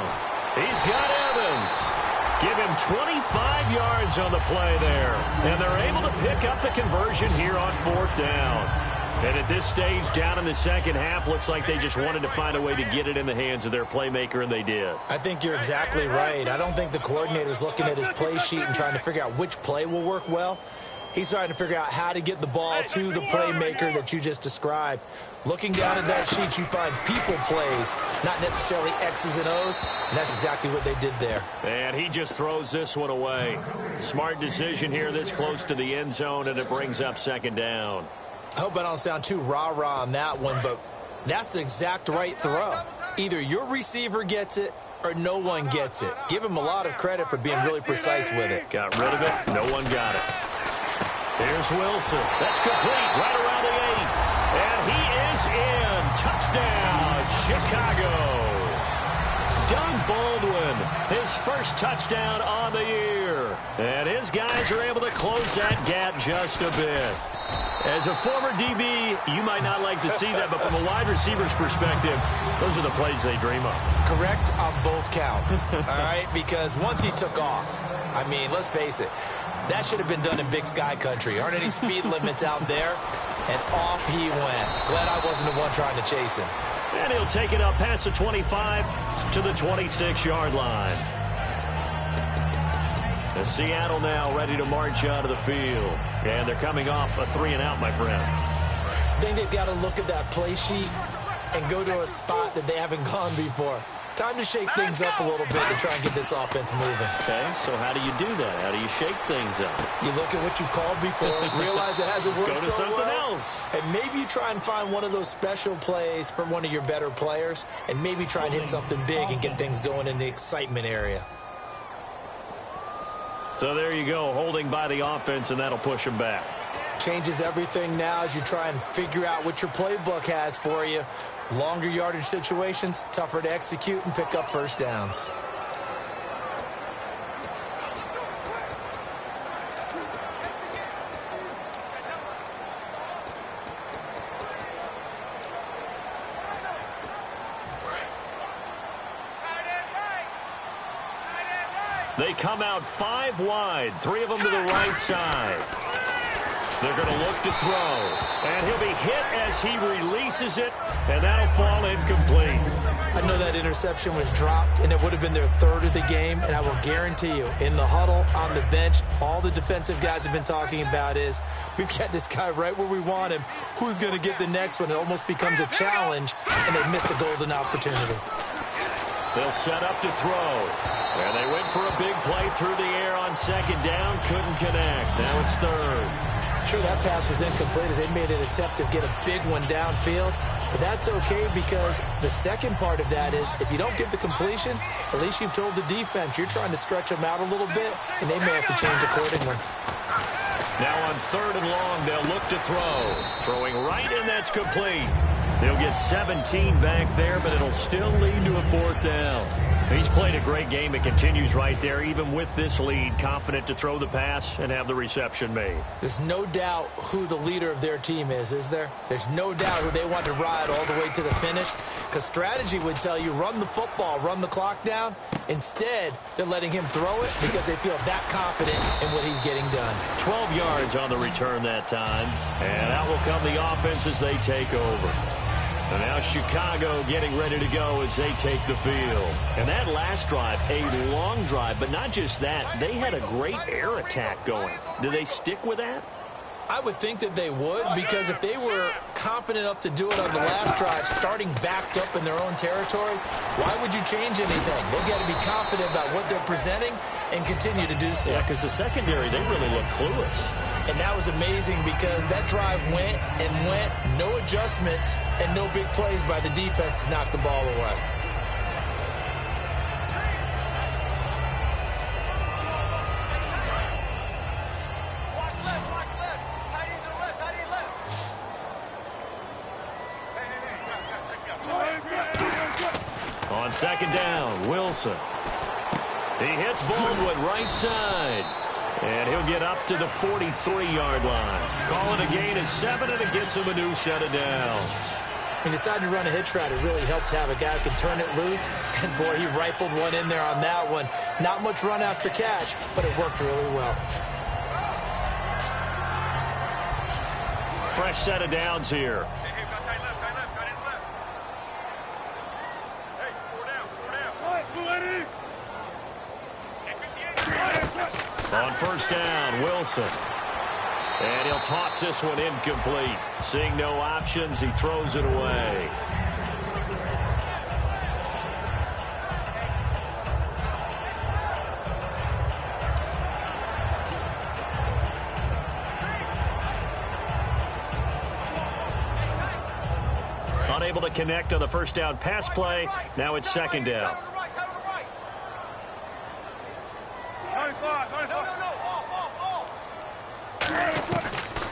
He's got Evans. Give him 25 yards on the play there. And they're able to pick up the conversion here on 4th down. And at this stage, down in the second half, looks like they just wanted to find a way to get it in the hands of their playmaker, and they did. I think you're exactly right. I don't think the coordinator's looking at his play sheet and trying to figure out which play will work well. He's trying to figure out how to get the ball to the playmaker that you just described. Looking down at that sheet, you find people plays, not necessarily X's and O's, and that's exactly what they did there. And he just throws this one away. Smart decision here this close to the end zone, and it brings up second down. I hope I don't sound too rah-rah on that one, but that's the exact right throw. Either your receiver gets it or no one gets it. Give him a lot of credit for being really precise with it. Got rid of it. No one got it. Here's Wilson. That's complete right around the 8. And he is in. Touchdown, Chicago. Doug Baldwin, his first touchdown on the year. And his guys are able to close that gap just a bit. As a former DB, you might not like to see that, but from a wide receiver's perspective, those are the plays they dream of. Correct on both counts, all right? Because once he took off, I mean, let's face it, that should have been done in Big Sky country. Aren't any speed limits out there? And off he went. Glad I wasn't the one trying to chase him. And he'll take it up past the 25 to the 26-yard line. And Seattle now ready to march out of the field. And they're coming off a 3-and-out, my friend. I think they've got to look at that play sheet and go to a spot that they haven't gone before. Time to shake things up a little bit to try and get this offense moving. Okay, so how do you do that? How do you shake things up? You look at what you called before, realize it hasn't worked Go to so something well, else. and maybe you try and find one of those special plays from one of your better players, and maybe try and hit something big and get things going in the excitement area. So there you go, holding by the offense, and that'll push him back. Changes everything now as you try and figure out what your playbook has for you. Longer yardage situations, tougher to execute and pick up first downs. They come out 5 wide, 3 of them to the right side. They're going to look to throw, and he'll be hit as he releases it, and that'll fall incomplete. I know that interception was dropped, and it would have been their 3rd of the game, and I will guarantee you, in the huddle, on the bench, all the defensive guys have been talking about is, we've got this guy right where we want him. Who's going to get the next one? It almost becomes a challenge, and they missed a golden opportunity. They'll set up to throw. And they went for a big play through the air on second down. Couldn't connect. Now it's 3rd. Sure, that pass was incomplete as they made an attempt to get a big one downfield. But that's okay because the second part of that is if you don't get the completion, at least you've told the defense you're trying to stretch them out a little bit, and they may have to change accordingly. Now on 3rd and long, they'll look to throw. Throwing right, and that's complete. They'll get 17 back there, but it'll still lead to a 4th down. He's played a great game. It continues right there, even with this lead, confident to throw the pass and have the reception made. There's no doubt who the leader of their team is there? There's no doubt who they want to ride all the way to the finish, because strategy would tell you run the football, run the clock down. Instead, they're letting him throw it because they feel that confident in what he's getting done. 12 yards on the return that time, and out will come the offense as they take over. And now Chicago getting ready to go as they take the field. And that last drive, a long drive, but not just that. They had a great air attack going. Do they stick with that? I would think that they would, because if they were confident enough to do it on the last drive, starting backed up in their own territory, why would you change anything? They've got to be confident about what they're presenting and continue to do so. Yeah, because the secondary, they really look clueless. And that was amazing because that drive went and went, no adjustments, and no big plays by the defense to knock the ball away. On second down, Wilson. He hits Baldwin right side. And he'll get up to the 43-yard line. Call it a gain of 7, and it gets him a new set of downs. He decided to run a hitch route. It really helped to have a guy who can turn it loose. And, boy, he rifled one in there on that one. Not much run after catch, but it worked really well. Fresh set of downs here. On first down, Wilson. And he'll toss this one incomplete. Seeing no options, he throws it away. Unable to connect on the first down pass play. Now it's second down.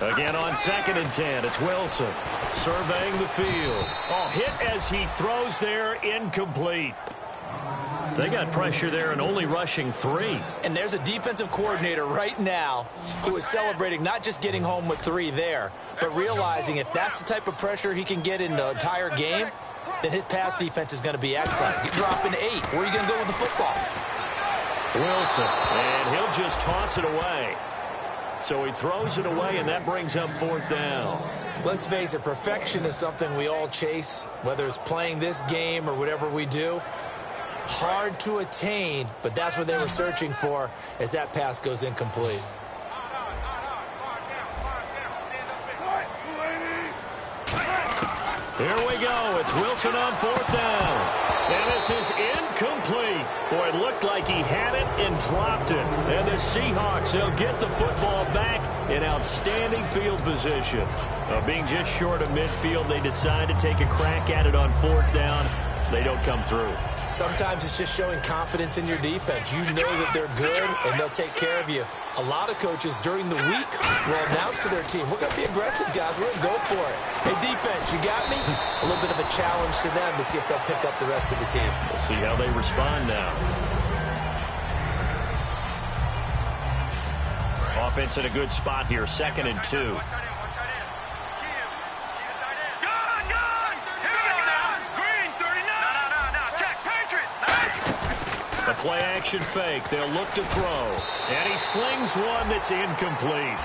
Again on 2nd and 10. It's Wilson surveying the field. Oh, hit as he throws there, incomplete. They got pressure there and only rushing 3. And there's a defensive coordinator right now who is celebrating not just getting home with 3 there, but realizing if that's the type of pressure he can get in the entire game, then his pass defense is going to be excellent. You're dropping 8. Where are you going to go with the football? Wilson, and he'll just toss it away. So he throws it away, and that brings up 4th down. Let's face it, perfection is something we all chase, whether it's playing this game or whatever we do. Hard to attain, but that's what they were searching for as that pass goes incomplete. Here we go. It's Wilson on 4th down. And this is incomplete. Boy, it looked like he had it and dropped it. And the Seahawks, they'll get the football back in outstanding field position. Being just short of midfield, they decide to take a crack at it on 4th down. They don't come through. Sometimes it's just showing confidence in your defense. You know that they're good, and they'll take care of you. A lot of coaches during the week will announce to their team, we're going to be aggressive, guys. We're going to go for it. Hey, defense, you got me? A little bit of a challenge to them to see if they'll pick up the rest of the team. We'll see how they respond now. Offense in a good spot here, 2nd and 2. The play-action fake. They'll look to throw. And he slings one that's incomplete.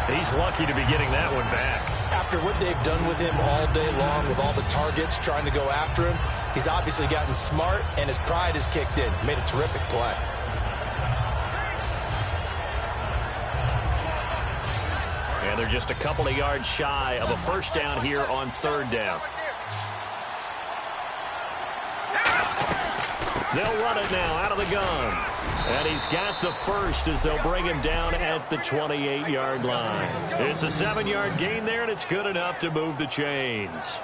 He's lucky to be getting that one back. After what they've done with him all day long, with all the targets trying to go after him, he's obviously gotten smart, and his pride has kicked in. Made a terrific play. And they're just a couple of yards shy of a first down here on 3rd down. They'll run it now out of the gun. And he's got the first as they'll bring him down at the 28-yard line. It's a 7-yard gain there, and it's good enough to move the chains.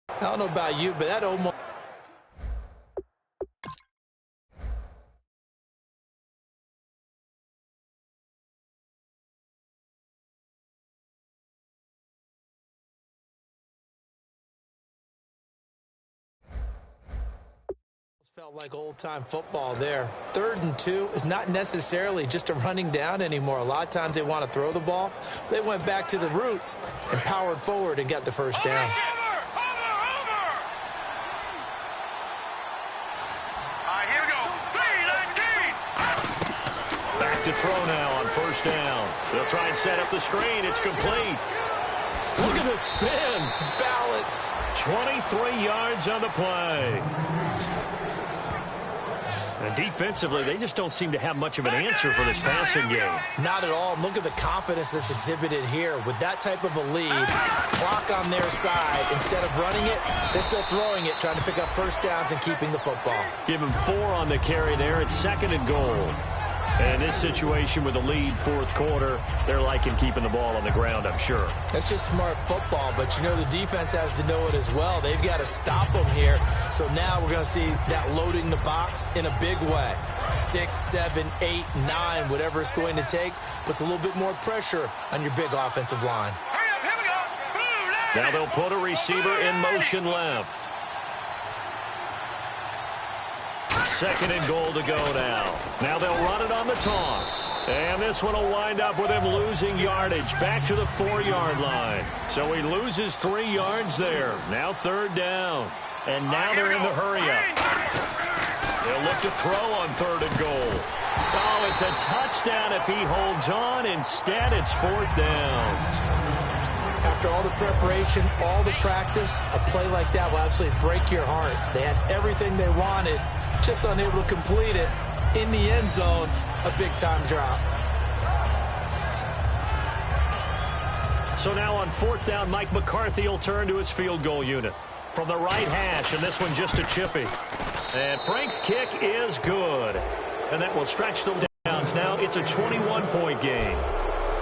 I don't know about you, but that almost... felt like old-time football there. 3rd and 2 is not necessarily just a running down anymore. A lot of times they want to throw the ball. They went back to the roots and powered forward and got the first down. Back to throw now on 1st down. They'll try and set up the screen. It's complete. Look at the spin. Balance. 23 yards on the play. And defensively, they just don't seem to have much of an answer for this passing game. Not at all. Look at the confidence that's exhibited here. With that type of a lead, clock on their side, instead of running it, they're still throwing it, trying to pick up first downs and keeping the football. Give him 4 on the carry there. It's 2nd and goal. And this situation with the lead 4th quarter, they're liking keeping the ball on the ground, I'm sure. That's just smart football, but you know the defense has to know it as well. They've got to stop them here. So now we're going to see that loading the box in a big way. 6, 7, 8, 9, whatever it's going to take, puts a little bit more pressure on your big offensive line. Now they'll put a receiver in motion left. 2nd and goal to go now. Now they'll run it on the toss. And this one will wind up with him losing yardage back to the 4-yard line. So he loses 3 yards there. Now 3rd down. And now they're in the hurry-up. They'll look to throw on 3rd and goal. Oh, it's a touchdown if he holds on. Instead, it's 4th down. After all the preparation, all the practice, a play like that will absolutely break your heart. They had everything they wanted, just unable to complete it. In the end zone, a big-time drop. So now on 4th down, Mike McCarthy will turn to his field goal unit. From the right hash, and this one just a chippy. And Frank's kick is good. And that will stretch them downs. Now it's a 21-point game.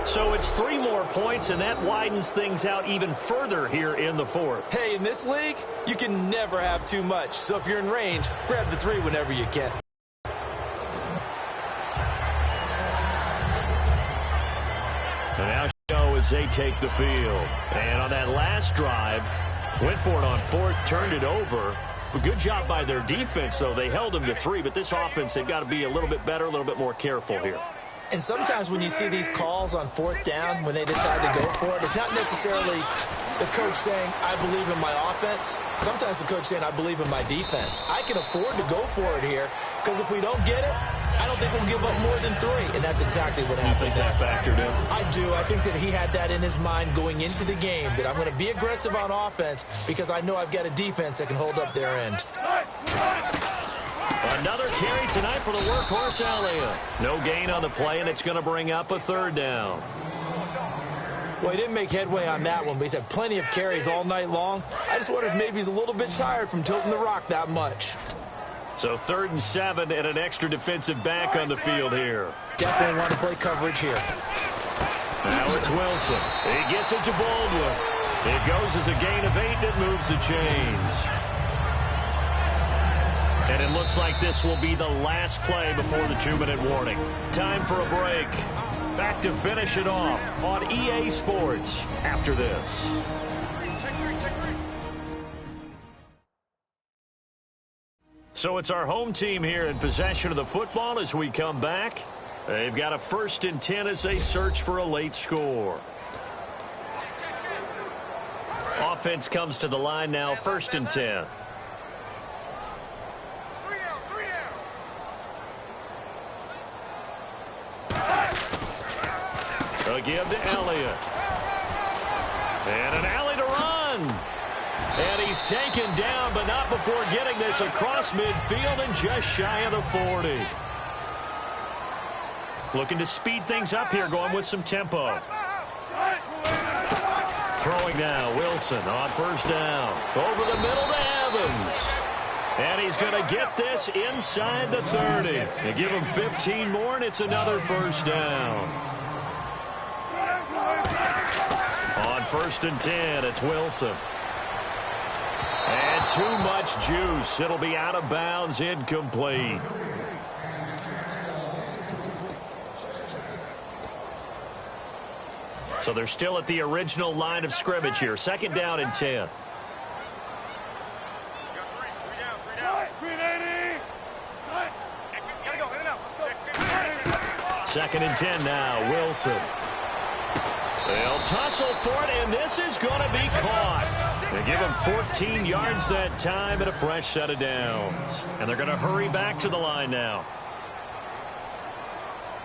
So it's 3 more points, and that widens things out even further here in the 4th. Hey, in this league, you can never have too much. So if you're in range, grab the 3 whenever you can. And now show as they take the field. And on that last drive, went for it on 4th, turned it over. A good job by their defense, though. They held them to 3, but this offense, they've got to be a little bit better, a little bit more careful here. And sometimes when you see these calls on 4th down, when they decide to go for it, it's not necessarily the coach saying, I believe in my offense. Sometimes the coach saying, I believe in my defense. I can afford to go for it here, because if we don't get it, I don't think we'll give up more than 3. And that's exactly what happened. You think that factored in? I do. I think that he had that in his mind going into the game, that I'm going to be aggressive on offense because I know I've got a defense that can hold up their end. Another carry tonight for the workhorse Elliott. No gain on the play, and it's going to bring up a 3rd down. Well, he didn't make headway on that one, but he's had plenty of carries all night long. I just wonder if maybe he's a little bit tired from tilting the rock that much. So 3rd and 7 and an extra defensive back on the field here. Definitely want to play coverage here. Now it's Wilson. He gets it to Baldwin. It goes as a gain of 8, and it moves the chains. And it looks like this will be the last play before the 2-minute warning. Time for a break. Back to finish it off on EA Sports after this. So it's our home team here in possession of the football as we come back. They've got a 1st and 10 as they search for a late score. Offense comes to the line now, 1st and 10. They'll give to Elliott. And an alley to run. And he's taken down, but not before getting this across midfield and just shy of the 40. Looking to speed things up here, going with some tempo. Throwing now, Wilson on 1st down. Over the middle to Evans. And he's going to get this inside the 30. They give him 15 more, and it's another 1st down. On 1st and 10, it's Wilson. And too much juice. It'll be out of bounds, incomplete. So they're still at the original line of scrimmage here. 2nd down and 10. 2nd and 10 now, Wilson. They'll tussle for it, and this is going to be caught. They give him 14 yards that time and a fresh set of downs. And they're going to hurry back to the line now.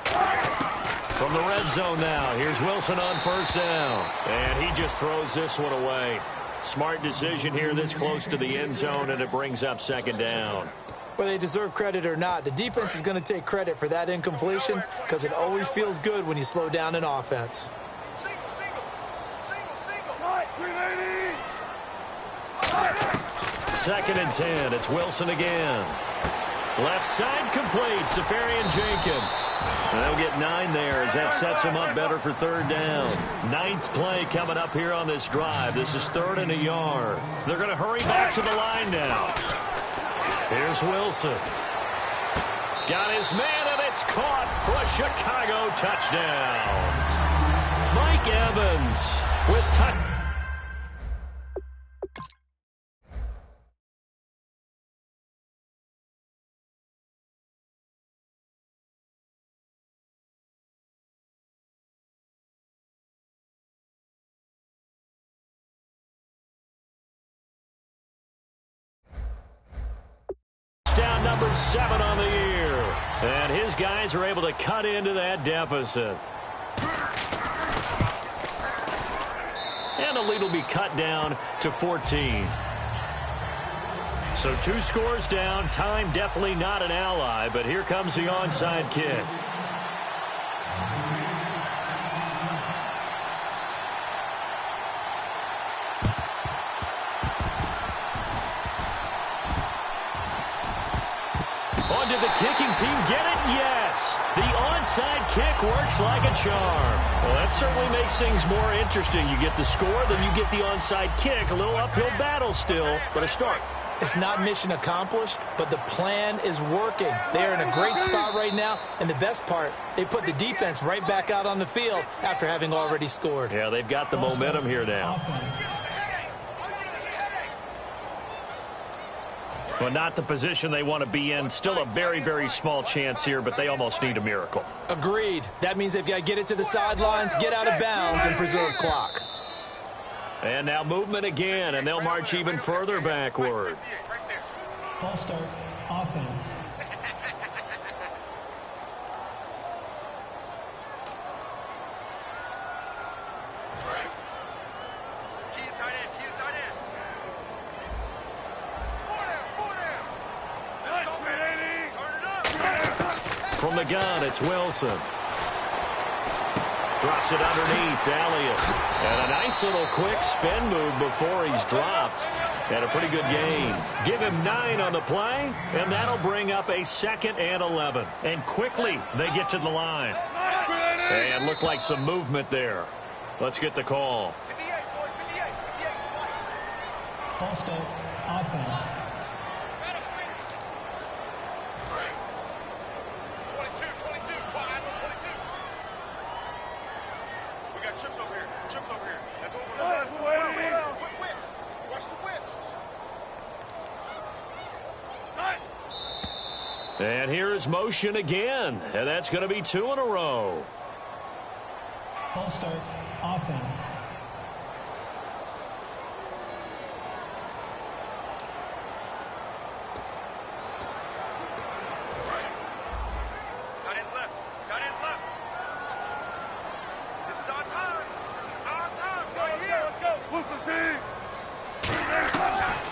From the red zone now, here's Wilson on 1st down. And he just throws this one away. Smart decision here this close to the end zone, and it brings up 2nd down. Whether they deserve credit or not, the defense is going to take credit for that incompletion because it always feels good when you slow down an offense. 2nd and 10. It's Wilson again. Left side complete. Safarian Jenkins. And they'll get 9 there as that sets them up better for 3rd down. 9th play coming up here on this drive. This is 3rd and a yard. They're going to hurry back to the line now. Here's Wilson. Got his man, and it's caught for a Chicago touchdown. Mike Evans with touchdown. Down number 7 on the year. And his guys are able to cut into that deficit. And the lead will be cut down to 14. So 2 scores down. Time definitely not an ally, but here comes the onside kick. did the kicking team get it? Yes. The onside kick works like a charm. Well, that certainly makes things more interesting. You get the score, then you get the onside kick. A little uphill battle still, but a start. It's not mission accomplished, but the plan is working. They are in a great spot right now, and the best part, they put the defense right back out on the field after having already scored. Yeah, they've got the momentum here now. Offense. Well, not the position they want to be in. Still a very, very small chance here, but they almost need a miracle. Agreed. That means they've got to get it to the sidelines, get out of bounds, and preserve clock. And now movement again, and they'll march even further backward. False start. Offense. From the gun, it's Wilson. Drops it underneath to Elliott. And a nice little quick spin move before he's dropped. And a pretty good gain. Give him 9 on the play, and that'll bring up a 2nd and 11. And quickly, they get to the line. And looked like some movement there. Let's get the call. False start. Offense. And here's motion again, and that's going to be 2 in a row. False start. Offense.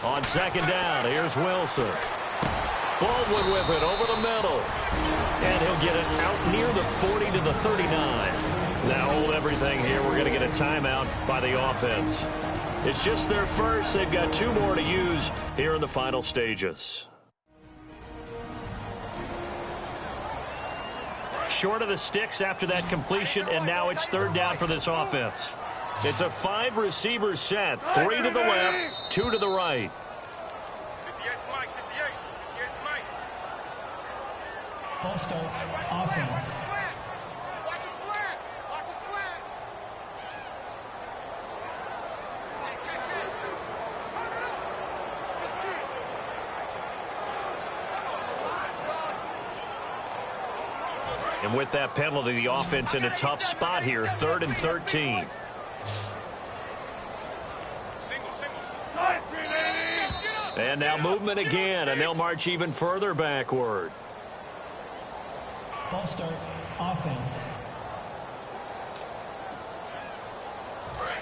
On 2nd down, here's Wilson. Baldwin with it over the middle. And he'll get it out near the 40 to the 39. Now hold everything here. We're going to get a timeout by the offense. It's just their first. They've got 2 more to use here in the final stages. Short of the sticks after that completion, and now it's 3rd down for this offense. It's a 5-receiver set. 3 to the left, 2 to the right. False start. Offense. And with that penalty, the offense in a tough spot here. 3rd and 13. And now movement again, and they'll march even further backward. False start. Offense.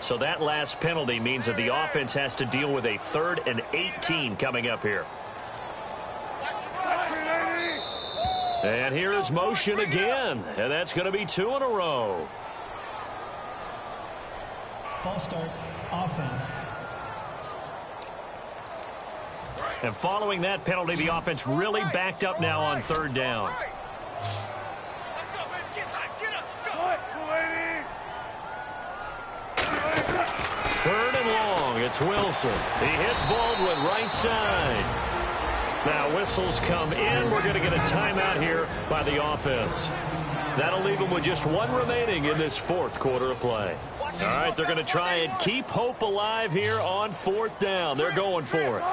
So that last penalty means that the offense has to deal with a 3rd and 18 coming up here. And here is motion again, and that's going to be 2 in a row. False start. Offense. And following that penalty, the offense really backed up now on 3rd down. 3rd and long, it's Wilson. He hits Baldwin right side. Now whistles come in. We're going to get a timeout here by the offense. That'll leave them with just 1 remaining in this 4th quarter of play. All right, they're going to try and keep hope alive here on 4th down. They're going for it.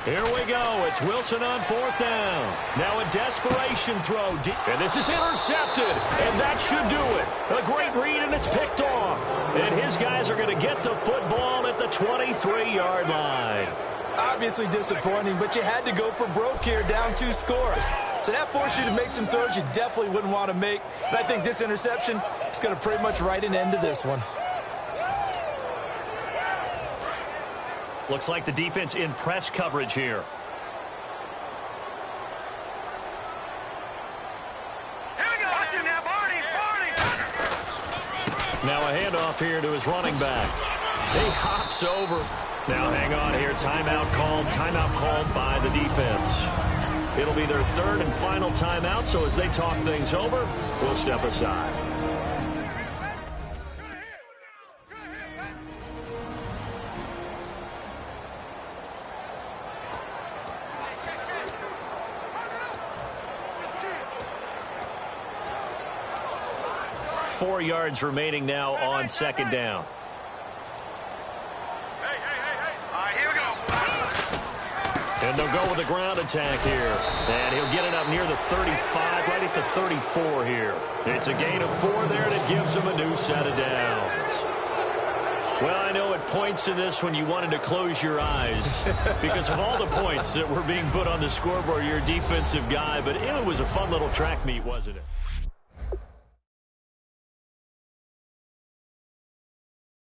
Here we go. It's Wilson on 4th down. Now a desperation throw. And this is intercepted. And that should do it. A great read, and it's picked off. And his guys are going to get the football at the 23-yard line. Obviously disappointing, but you had to go for broke here, down 2 scores. So that forced you to make some throws you definitely wouldn't want to make. And I think this interception is going to pretty much write an end to this one. Looks like the defense in press coverage here. Now a handoff here to his running back. He hops over, Now hang on here. Timeout called by the defense. It'll be their third and final timeout, so as they talk things over, we'll step aside. Four yards remaining now on second down. And they'll go with a ground attack here. And he'll get it up near the 35, right at the 34 here. It's a gain of 4 there, and it gives him a new set of downs. Well, I know at points in this when you wanted to close your eyes because of all the points that were being put on the scoreboard, you're a defensive guy, but it was a fun little track meet, wasn't it?